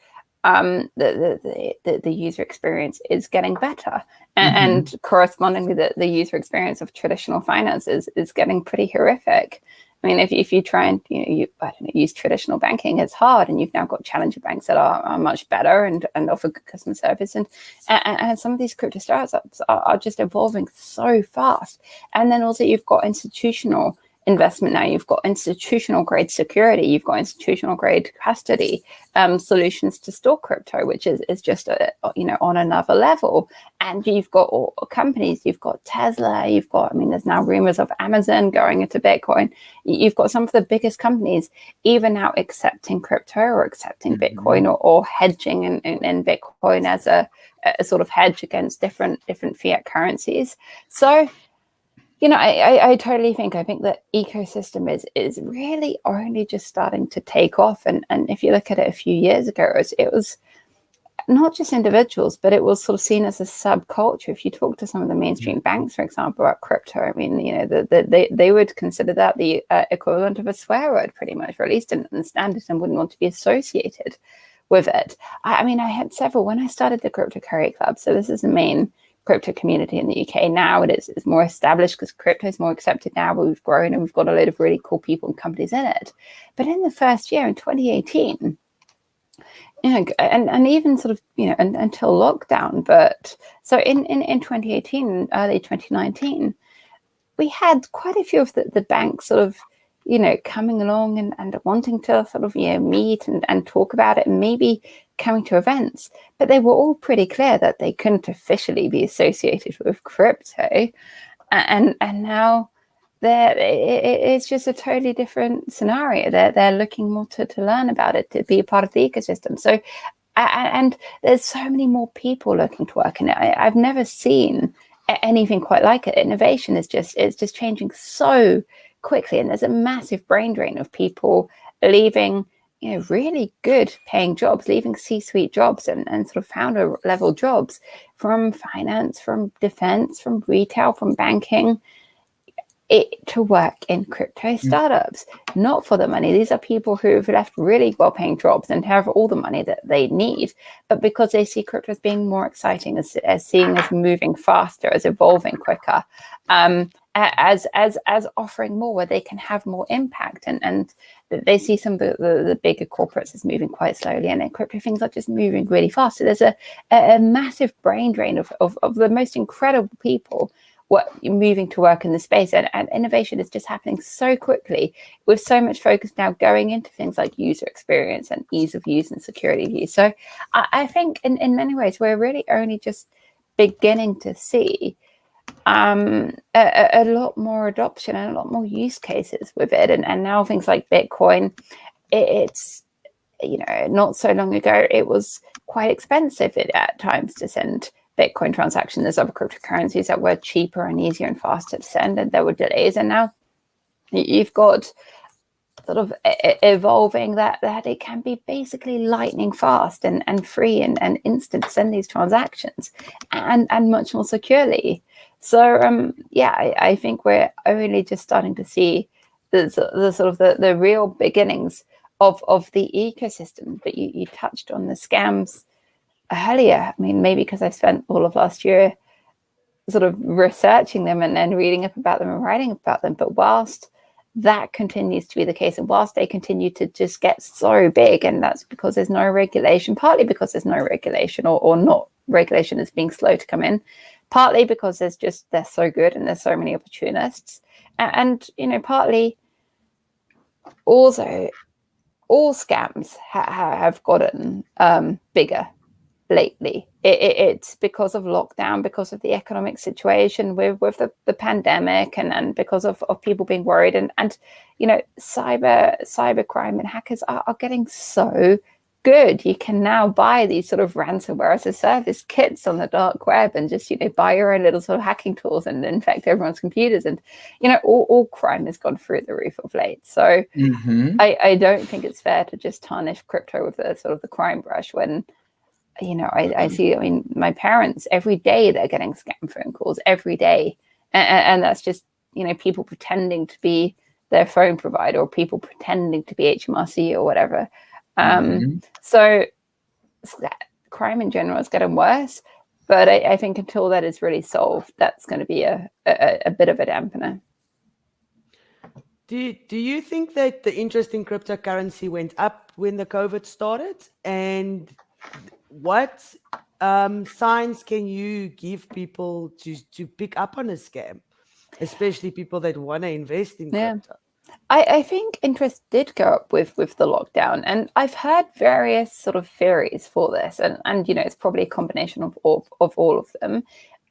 the user experience is getting better, and correspondingly, the user experience of traditional finance is getting pretty horrific. I mean, if you try and use traditional banking, it's hard, and you've now got challenger banks that are much better and offer good customer service, and some of these crypto startups are just evolving so fast. And then also you've got institutional investment now. You've got institutional grade security. You've got institutional grade custody solutions to store crypto, which is just on another level. And you've got all companies. You've got Tesla. You've got, I mean, there's now rumors of Amazon going into Bitcoin. You've got some of the biggest companies even now accepting crypto or accepting Bitcoin or hedging in Bitcoin as a sort of hedge against different fiat currencies. So, I totally think that ecosystem is really only just starting to take off. And if you look at it a few years ago, it was not just individuals, but it was sort of seen as a subculture. If you talk to some of the mainstream banks, for example, about crypto, I mean, they would consider that the equivalent of a swear word pretty much, or at least didn't understand it and wouldn't want to be associated with it. I mean, I had several when I started the Crypto Curry Club. So this is the main crypto community in the UK. Now it's more established because crypto is more accepted now, but we've grown and we've got a load of really cool people and companies in it. But in the first year in 2018, and even sort of, until lockdown, but so in 2018, early 2019, we had quite a few of the banks sort of, coming along and wanting to sort of, meet and talk about it and maybe coming to events, but they were all pretty clear that they couldn't officially be associated with crypto. And now it's just a totally different scenario. They're looking more to learn about it, to be a part of the ecosystem. So, and there's so many more people looking to work in it. I've never seen anything quite like it. Innovation is just changing so quickly, and there's a massive brain drain of people leaving really good paying jobs, leaving C-suite jobs and sort of founder level jobs from finance, from defense, from retail, from banking, to work in crypto startups, not for the money. These are people who've left really well-paying jobs and have all the money that they need, but because they see crypto as being more exciting, as seeing as moving faster, as evolving quicker, as offering more, where they can have more impact, and they see some of the bigger corporates as moving quite slowly, and then crypto things are just moving really fast. So there's a massive brain drain of the most incredible people moving to work in the space, and innovation is just happening so quickly, with so much focus now going into things like user experience and ease of use and security of use. So I think in many ways we're really only just beginning to see a lot more adoption and a lot more use cases with it, and now things like Bitcoin, it's not so long ago it was quite expensive at times to send Bitcoin transaction. There's other cryptocurrencies that were cheaper and easier and faster to send, and there were delays. And now you've got sort of evolving that it can be basically lightning fast and free and instant to send these transactions, and much more securely. So I think we're only just starting to see the sort of the real beginnings of the ecosystem. But you touched on the scams earlier. I mean, maybe because I spent all of last year sort of researching them and then reading up about them and writing about them. But whilst that continues to be the case, and whilst they continue to just get so big, and that's because there's no regulation, partly because there's no regulation or not regulation is being slow to come in, partly because they're so good and there's so many opportunists, and partly also all scams have gotten bigger lately. It's because of lockdown, because of the economic situation with the pandemic, and because of people being worried, and cyber crime and hackers are getting so good. You can now buy these sort of ransomware as a service kits on the dark web and just, buy your own little sort of hacking tools and infect everyone's computers. And, all crime has gone through the roof of late. So I don't think it's fair to just tarnish crypto with the sort of the crime brush when, I see, my parents, every day they're getting scam phone calls every day. And that's just, people pretending to be their phone provider or people pretending to be HMRC or whatever. So crime in general is getting worse, but I think until that is really solved, that's going to be a bit of a dampener. Do you think that the interest in cryptocurrency went up when the COVID started? And what signs can you give people to pick up on a scam, especially people that want to invest in crypto? I think interest did go up with the lockdown, and I've heard various sort of theories for this, and it's probably a combination of all of them.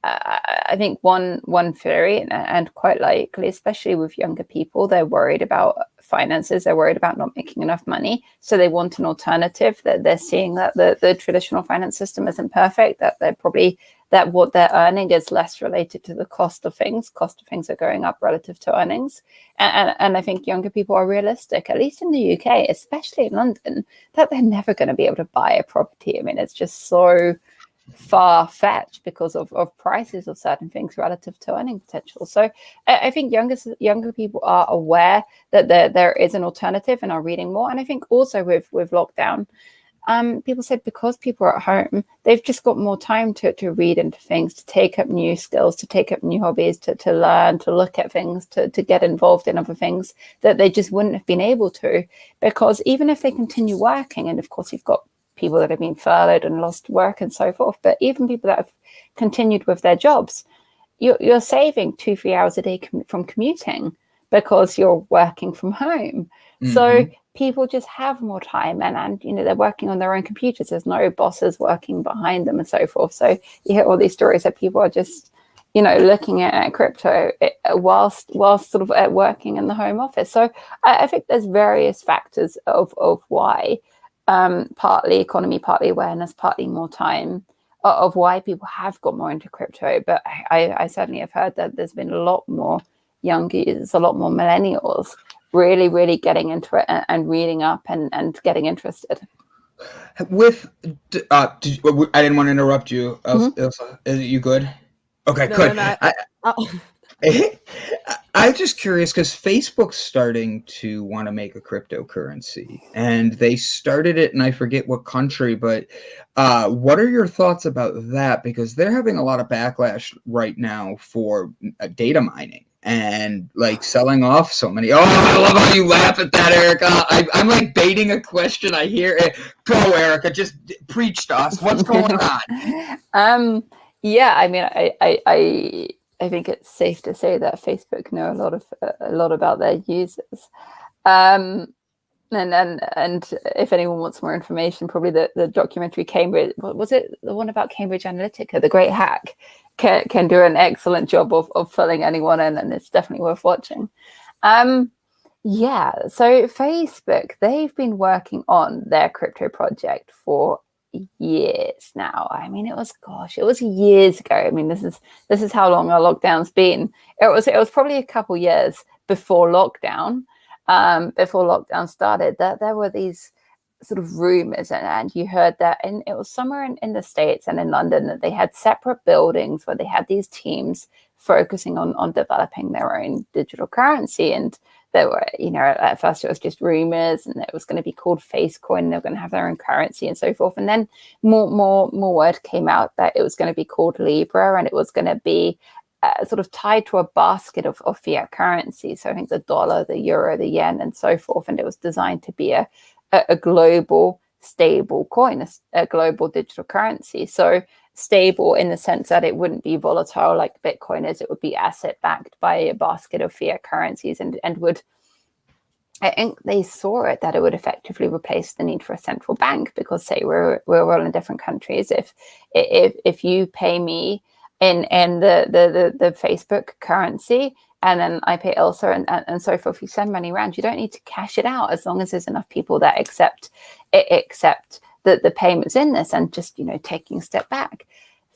I think one theory, and quite likely, especially with younger people, they're worried about finances, they're worried about not making enough money, so they want an alternative. That they're seeing that the traditional finance system isn't perfect, that they're probably that what they're earning is less related to the cost of things. Cost of things are going up relative to earnings. And I think younger people are realistic, at least in the UK, especially in London, that they're never going to be able to buy a property. I mean, it's just so far-fetched because of prices of certain things relative to earning potential. So I think younger people are aware that there is an alternative and are reading more. And I think also with lockdown, people said because people are at home, they've just got more time to read into things, to take up new skills, to take up new hobbies, to learn, to look at things, to get involved in other things that they just wouldn't have been able to. Because even if they continue working, and of course you've got people that have been furloughed and lost work and so forth, but even people that have continued with their jobs, you're saving 2-3 hours a day from commuting because you're working from home. So people just have more time and they're working on their own computers. There's no bosses working behind them and so forth. So you hear all these stories that people are just, looking at crypto whilst sort of at working in the home office. So I think there's various factors of why, partly economy, partly awareness, partly more time, of why people have got more into crypto. But I certainly have heard that there's been a lot more young users, a lot more millennials really, really getting into it and reading up and getting interested. I didn't want to interrupt you, Ilsa. Is you good? Okay, good. No. I'm just curious because Facebook's starting to want to make a cryptocurrency, and they started it, and I forget what country, but what are your thoughts about that? Because they're having a lot of backlash right now for data mining and like selling off so many. Oh, I love how you laugh at that, Erica. I'm like baiting a question. I hear it. Go, Erica. Just preach to us. What's going on? Yeah, I mean, I think it's safe to say that Facebook know a lot about their users. And if anyone wants more information, probably the documentary Cambridge, was it the one about Cambridge Analytica, The Great Hack, can do an excellent job of filling anyone in, and it's definitely worth watching. Yeah, so Facebook, they've been working on their crypto project for years now. I mean, it was years ago. I mean, this is how long our lockdown's been. It was probably a couple years before lockdown. Before lockdown started, that there were these sort of rumors, and you heard that, and it was somewhere in the States and in London, that they had separate buildings where they had these teams focusing on developing their own digital currency. And there were, at first it was just rumors, and it was going to be called Facecoin, and they were going to have their own currency and so forth. And then more word came out that it was going to be called Libra, and it was going to be sort of tied to a basket of fiat currency. So I think the dollar, the euro, the yen, and so forth. And it was designed to be a global stable coin, a global digital currency. So stable in the sense that it wouldn't be volatile like Bitcoin is. It would be asset backed by a basket of fiat currencies, and would, I think they saw it that it would effectively replace the need for a central bank, because say we're all in different countries. If you pay me in the Facebook currency, and then I pay Elsa and so forth. You send money around. You don't need to cash it out as long as there's enough people that accept the payments in this. And just, taking a step back,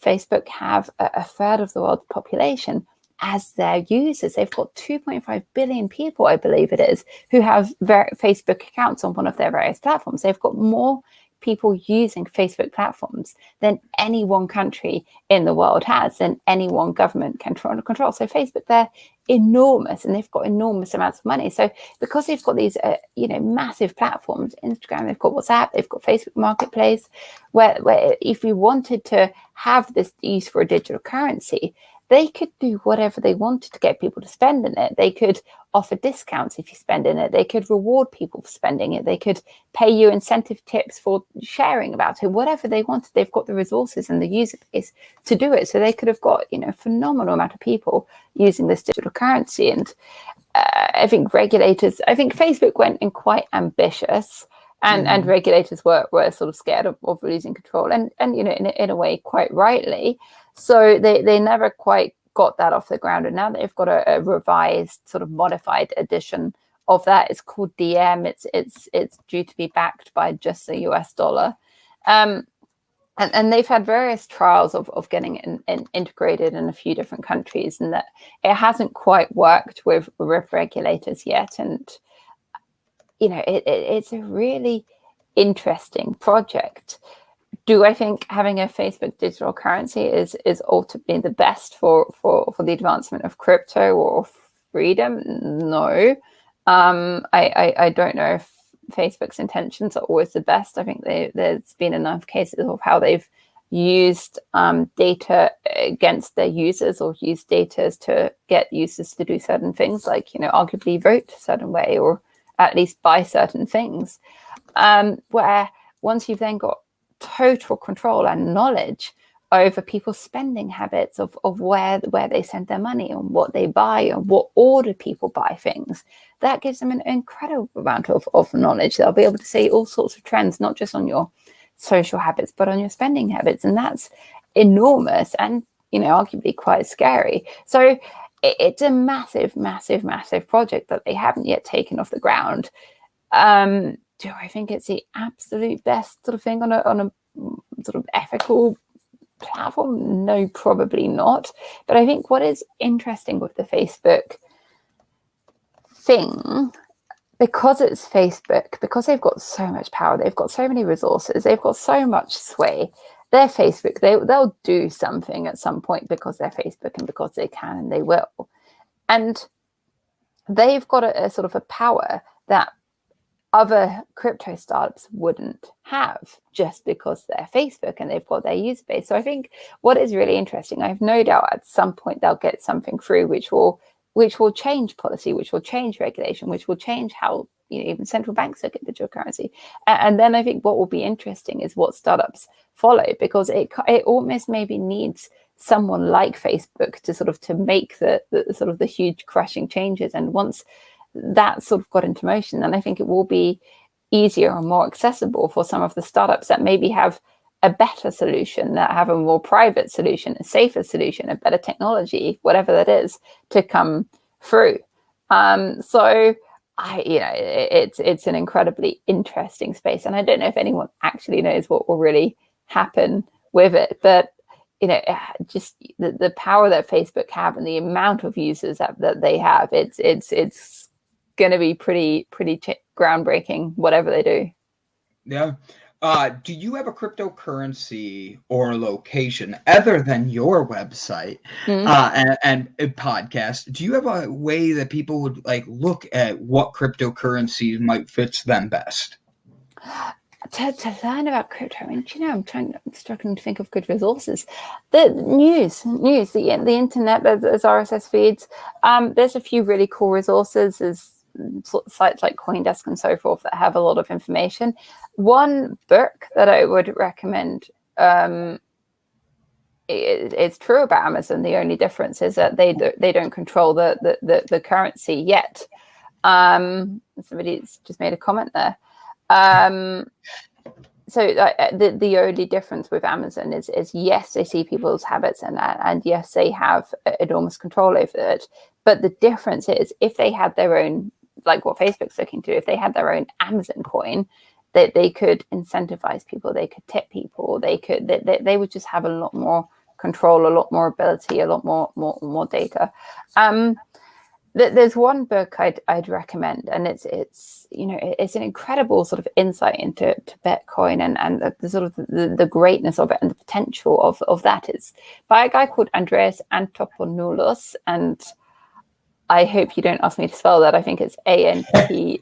Facebook have a third of the world's population as their users. They've got 2.5 billion people, I believe it is, who have Facebook accounts on one of their various platforms. They've got more people using Facebook platforms than any one country in the world has, than any one government can control. So Facebook, they're enormous, and they've got enormous amounts of money. So because they've got these, massive platforms, Instagram, they've got WhatsApp, they've got Facebook Marketplace, where if you wanted to have this use for a digital currency, they could do whatever they wanted to get people to spend in it. They could offer discounts if you spend in it. They could reward people for spending it. They could pay you incentive tips for sharing about it. Whatever they wanted, they've got the resources and the user base to do it. So they could have got, a phenomenal amount of people using this digital currency. And I think Facebook went in quite ambitious, and regulators were sort of scared of losing control, and in a way quite rightly. So they never quite got that off the ground, and now they've got a revised, sort of modified edition of that. It's called DM. It's due to be backed by just the US dollar, and they've had various trials of getting it integrated in a few different countries, and that it hasn't quite worked with regulators yet. And it's a really interesting project. Do I think having a Facebook digital currency is ultimately the best for the advancement of crypto or freedom? No. I don't know if Facebook's intentions are always the best. I think there's been enough cases of how they've used data against their users, or used data to get users to do certain things, like, arguably vote a certain way, or at least buy certain things, where once you've then got total control and knowledge over people's spending habits, of where they send their money and what they buy and what order people buy things, that gives them an incredible amount of knowledge. They'll be able to see all sorts of trends, not just on your social habits, but on your spending habits. And that's enormous and, arguably quite scary. So it's a massive, massive, massive project that they haven't yet taken off the ground. Do I think it's the absolute best sort of thing on a sort of ethical platform? No, probably not. But I think what is interesting with the Facebook thing, because it's Facebook, because they've got so much power, they've got so many resources, they've got so much sway. They're Facebook. They'll do something at some point because they're Facebook, and because they can, and they will. And they've got a sort of a power that other crypto startups wouldn't have, just because they're Facebook and they've got their user base. So I think what is really interesting, I have no doubt at some point they'll get something through which will change policy, which will change regulation, which will change how even central banks look at digital currency. And then I think what will be interesting is what startups follow, because it almost maybe needs someone like Facebook to make the huge crushing changes. And once that sort of got into motion, then I think it will be easier and more accessible for some of the startups that maybe have a better solution, that have a more private solution, a safer solution, a better technology, whatever that is, to come through. So it's an incredibly interesting space, and I don't know if anyone actually knows what will really happen with it. But just the power that Facebook have and the amount of users that they have, it's going to be pretty groundbreaking, whatever they do. Yeah. Do you have a cryptocurrency or location other than your website and a podcast? Do you have a way that people would look at what cryptocurrencies might fit them best? To learn about crypto, I'm struggling to think of good resources. The news, the internet, there's RSS feeds. There's a few really cool resources. There's sites like CoinDesk and so forth that have a lot of information. One book that I would recommend, it's true about Amazon. The only difference is that they don't control the currency yet. Somebody's just made a comment there. the only difference with Amazon is yes, they see people's habits and yes, they have enormous control over it. But the difference is if they had their own, like what Facebook's looking to, if they had their own Amazon coin, that they could incentivize people, they could tip people, they would just have a lot more control, a lot more ability, a lot more data. There's one book I'd recommend, and it's an incredible sort of insight into Bitcoin and the sort of the greatness of it and the potential of that. Is by a guy called Andreas Antonopoulos, and I hope you don't ask me to spell that. I think it's Antop.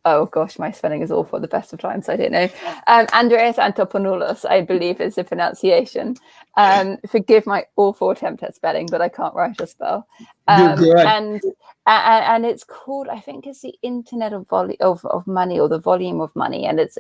Oh gosh, my spelling is awful at the best of times. I don't know. Andreas Antonopoulos, I believe, is the pronunciation. Forgive my awful attempt at spelling, but I can't write or spell. You're good. And it's called, I think it's the Internet of Money, or the Volume of Money, and it's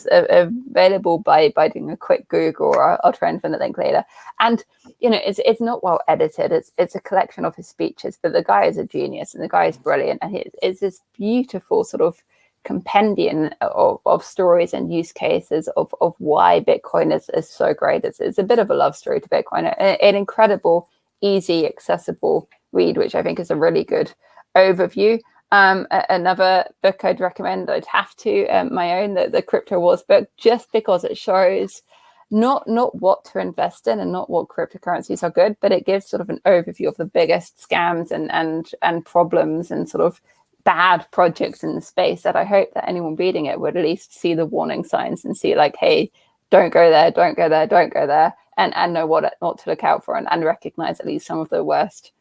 available by doing a quick Google, or I'll try and find the link later. And it's not well edited. It's a collection of his speeches, but the guy is a genius and the guy is brilliant, and it's this beautiful sort of compendium of stories and use cases of why Bitcoin is so great. It's a bit of a love story to Bitcoin, an incredible, easy, accessible read, which I think is a really good overview. Another book I'd recommend, I'd have to, my own, the Crypto Wars book, just because it shows not what to invest in and not what cryptocurrencies are good, but it gives sort of an overview of the biggest scams and problems and sort of bad projects in the space, that I hope that anyone reading it would at least see the warning signs and see like, hey, don't go there, don't go there, don't go there, and know what not to look out for, and recognize at least some of the worst,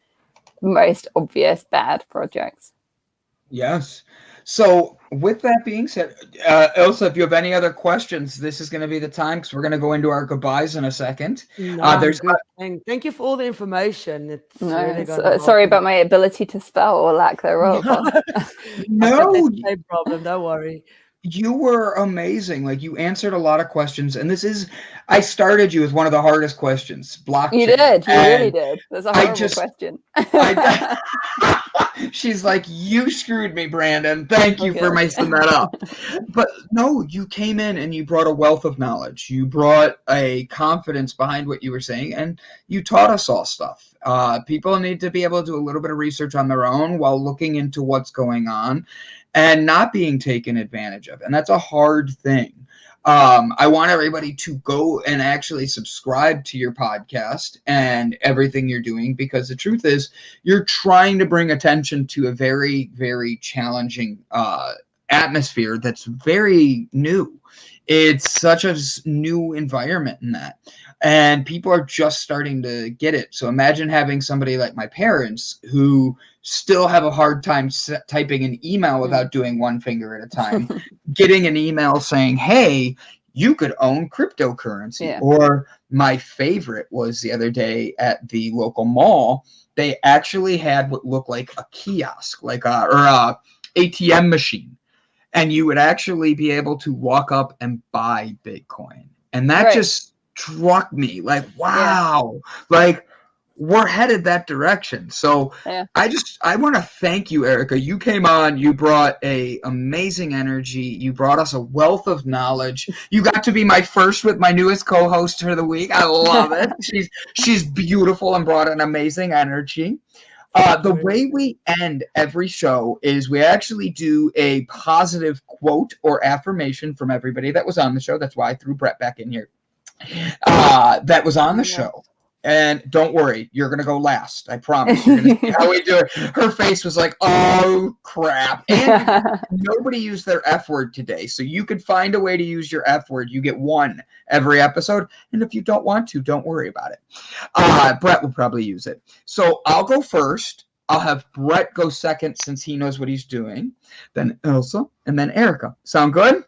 most obvious bad projects. Yes. So with that being said, Ilse, if you have any other questions, this is going to be the time, because we're going to go into our goodbyes in a second. There's good. Thank you for all the information. It's really sorry about my ability to spell, or lack thereof. No problem. Don't worry. You were amazing. Like, you answered a lot of questions, and I started you with one of the hardest questions, blockchain. You did. You really did. That's a horrible question. She's like, you screwed me, Brandon. Thank you for messing that up. But no, you came in and you brought a wealth of knowledge. You brought a confidence behind what you were saying, and you taught us all stuff. People need to be able to do a little bit of research on their own while looking into what's going on and not being taken advantage of. And that's a hard thing. I want everybody to go and actually subscribe to your podcast and everything you're doing, because the truth is, you're trying to bring attention to a very, very challenging atmosphere that's very new. It's such a new environment in that. And people are just starting to get it. So imagine having somebody like my parents who still have a hard time typing an email without doing one finger at a time, getting an email saying, hey, you could own cryptocurrency. Yeah. Or my favorite was the other day at the local mall, they actually had what looked like a kiosk, or a ATM machine. And you would actually be able to walk up and buy Bitcoin. And that just struck me like, wow, like we're headed that direction. So I want to thank you, Erica. You came on, you brought a amazing energy. You brought us a wealth of knowledge. You got to be my first with my newest co-host for the week. I love it. She's beautiful and brought an amazing energy. The way we end every show is we actually do a positive quote or affirmation from everybody that was on the show. That's why I threw Brett back in here. That was on the show. And don't worry, you're going to go last. I promise. You're going to see how we do it. Her face was like, oh, crap. And nobody used their F word today. So you could find a way to use your F word. You get one every episode. And if you don't want to, don't worry about it. Brett will probably use it. So I'll go first. I'll have Brett go second since he knows what he's doing. Then Elsa, and then Erica. Sound good?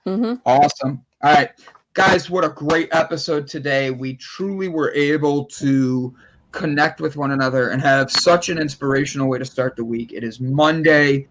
Mm-hmm. Awesome. All right. Guys, what a great episode today. We truly were able to connect with one another and have such an inspirational way to start the week. It is Monday.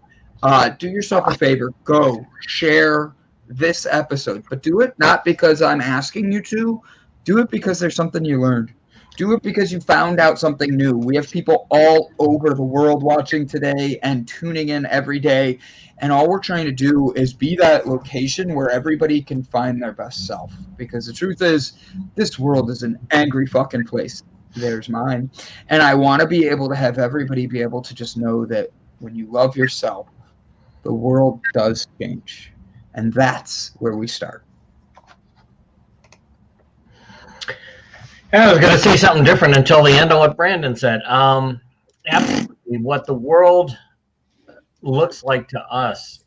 Do yourself a favor. Go share this episode. But do it not because I'm asking you to. Do it because there's something you learned. Do it because you found out something new. We have people all over the world watching today and tuning in every day. And all we're trying to do is be that location where everybody can find their best self. Because the truth is, this world is an angry fucking place. There's mine. And I want to be able to have everybody be able to just know that when you love yourself, the world does change. And that's where we start. I was going to say something different until the end of what Brandon said. Absolutely, what the world looks like to us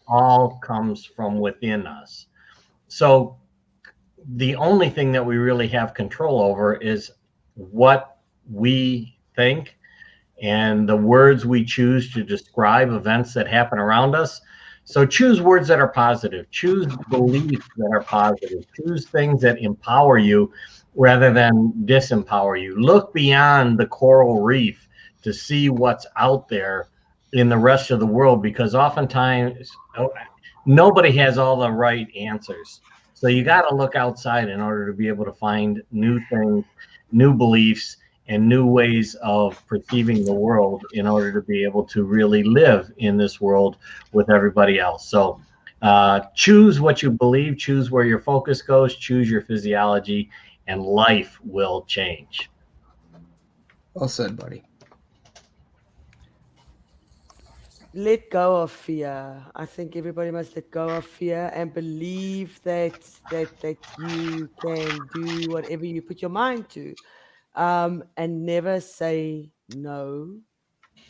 all comes from within us. So the only thing that we really have control over is what we think and the words we choose to describe events that happen around us. So choose words that are positive, choose beliefs that are positive, choose things that empower you rather than disempower you. Look beyond the coral reef to see what's out there in the rest of the world, because oftentimes nobody has all the right answers. So you got to look outside in order to be able to find new things, new beliefs, and new ways of perceiving the world in order to be able to really live in this world with everybody else. So choose what you believe, choose where your focus goes, choose your physiology, and life will change. Well said, buddy. Let go of fear. I think everybody must let go of fear and believe that you can do whatever you put your mind to, and never say no.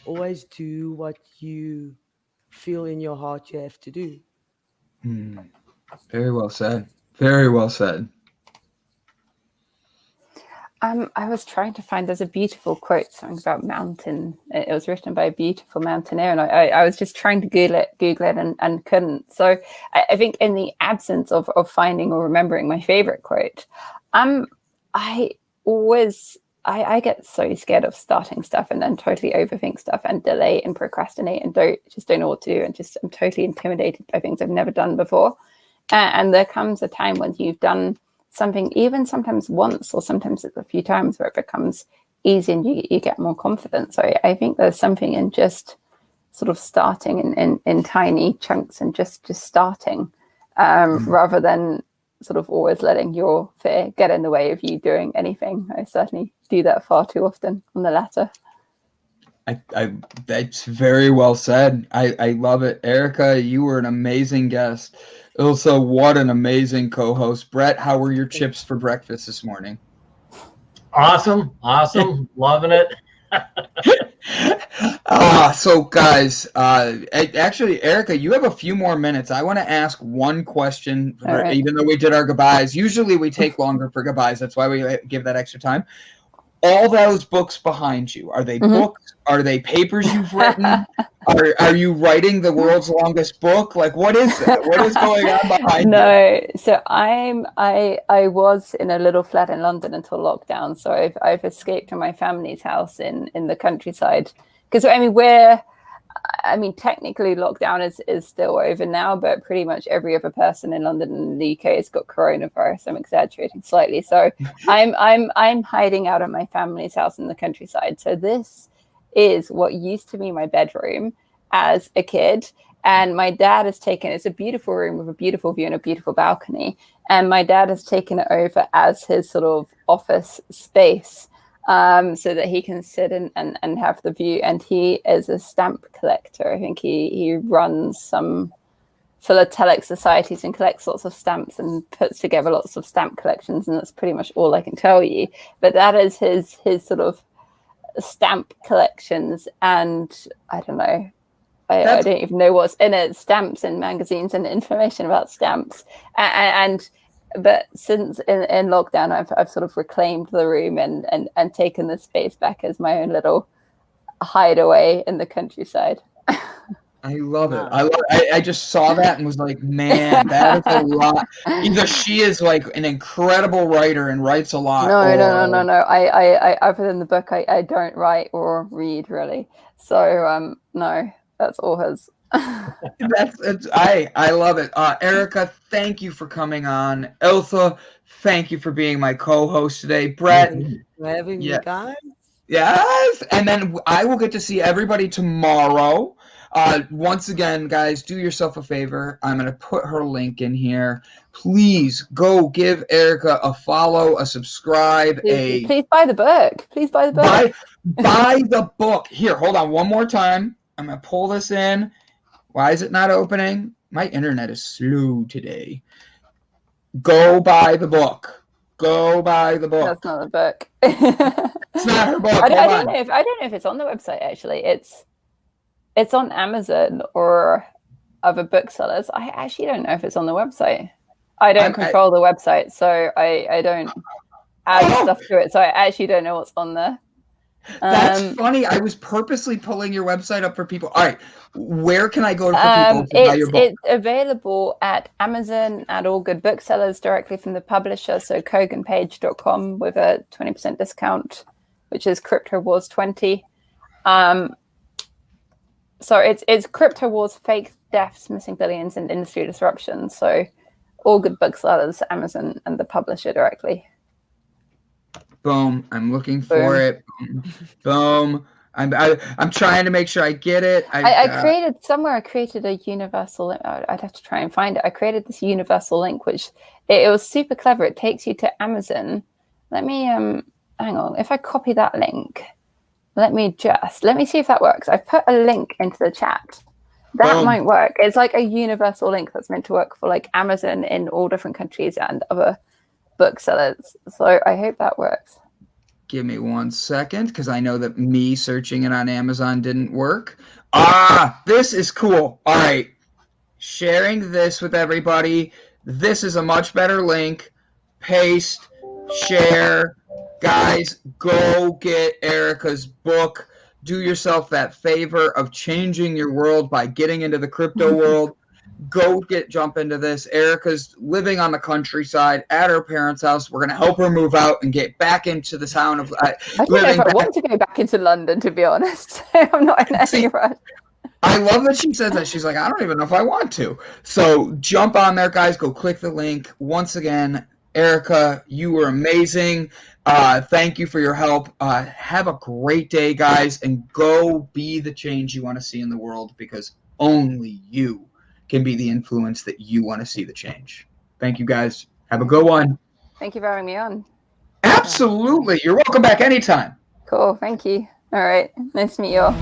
Always do what you feel in your heart you have to do. Very well said. Very well said. I was trying to find, there's a beautiful quote, something about mountain. It was written by a beautiful mountaineer, and I was just trying to Google it and couldn't. So I think in the absence of finding or remembering my favorite quote, I get so scared of starting stuff and then totally overthink stuff and delay and procrastinate and don't know what to do, and just I'm totally intimidated by things I've never done before. And there comes a time when you've done something, even sometimes once or sometimes it's a few times, where it becomes easy and you get more confident. So I think there's something in just sort of starting in tiny chunks and just starting, rather than sort of always letting your fear get in the way of you doing anything. I certainly do that far too often on the latter. That's very well said. I love it. Erica, you were an amazing guest. Also, what an amazing co-host. Brett, how were your chips for breakfast this morning? Awesome. Loving it. So guys, actually, Erica, you have a few more minutes. I want to ask one question, right. Even though we did our goodbyes. Usually we take longer for goodbyes. That's why we give that extra time. All those books behind you, are they books? Are they papers you've written? Are you writing the world's longest book? Like, what is that? What is going on behind you? No, so I was in a little flat in London until lockdown. So I've escaped from my family's house in the countryside, because technically lockdown is still over now, but pretty much every other person in London and the UK has got coronavirus. I'm exaggerating slightly. So I'm hiding out at my family's house in the countryside. So this is what used to be my bedroom as a kid. And my dad has taken, it's a beautiful room with a beautiful view and a beautiful balcony. And my dad has taken it over as his sort of office space, so that he can sit and have the view. And he is a stamp collector. I think he runs some philatelic societies and collects lots of stamps and puts together lots of stamp collections. And that's pretty much all I can tell you. But that is his sort of stamp collections. And I don't know. I don't even know what's in it. Stamps and magazines and information about stamps. But since in lockdown, I've sort of reclaimed the room and taken the space back as my own little hideaway in the countryside. I love it. I just saw that and was like, man, that is a lot. Either she is like an incredible writer and writes a lot. No. I other than the book, I don't write or read really. So no, that's all his. I love it. Erica, thank you for coming on. Ilsa, thank you for being my co-host today. Brett, For having me, guys. yes, and then I will get to see everybody tomorrow. Once again, guys, do yourself a favor. I'm going to put her link in here. Please go give Erica a follow, a subscribe, Please buy the book. Please buy the book. Buy the book. Here, hold on one more time. I'm going to pull this in. Why is it not opening? My internet is slow today. Go buy the book. Go buy the book. That's not the book. It's not her book. I don't know if it's on the website. Actually, it's on Amazon or other booksellers. I actually don't know if it's on the website. I don't control the website, so I don't add stuff to it. So I actually don't know what's on there. That's funny. I was purposely pulling your website up for people. All right, where can I go for people to buy your book? It's available at Amazon, at all good booksellers, directly from the publisher. So koganpage.com with a 20% discount, which is Crypto Wars 20. So it's Crypto Wars, fake deaths, missing billions, and industry disruption. So all good booksellers, Amazon, and the publisher directly. Boom. I'm looking for it. Boom. I'm trying to make sure I get it. I created a universal link. I'd have to try and find it. I created this universal link, which it was super clever. It takes you to Amazon. Let me hang on. If I copy that link, let me see if that works. I've put a link into the chat. That might work. It's like a universal link that's meant to work for like Amazon in all different countries and other booksellers. So I hope that works. Give me 1 second, because I know that me searching it on Amazon didn't work. This is cool. All right. Sharing this with everybody. This is a much better link. Paste, share. Guys, go get Erica's book. Do yourself that favor of changing your world by getting into the crypto world. Go jump into this. Erica's living on the countryside at her parents' house. We're going to help her move out and get back into the town of I don't know if I want to go back into London, to be honest. I'm not in any rush. I love that she says that. She's like, I don't even know if I want to. So jump on there, guys. Go click the link. Once again, Erica, you were amazing. Thank you for your help. Have a great day, guys, and go be the change you want to see in the world, because only you can be the influence that you want to see the change. Thank you, guys. Have a good one. Thank you for having me on. Absolutely. You're welcome back anytime. Cool. Thank you. All right. Nice to meet you all.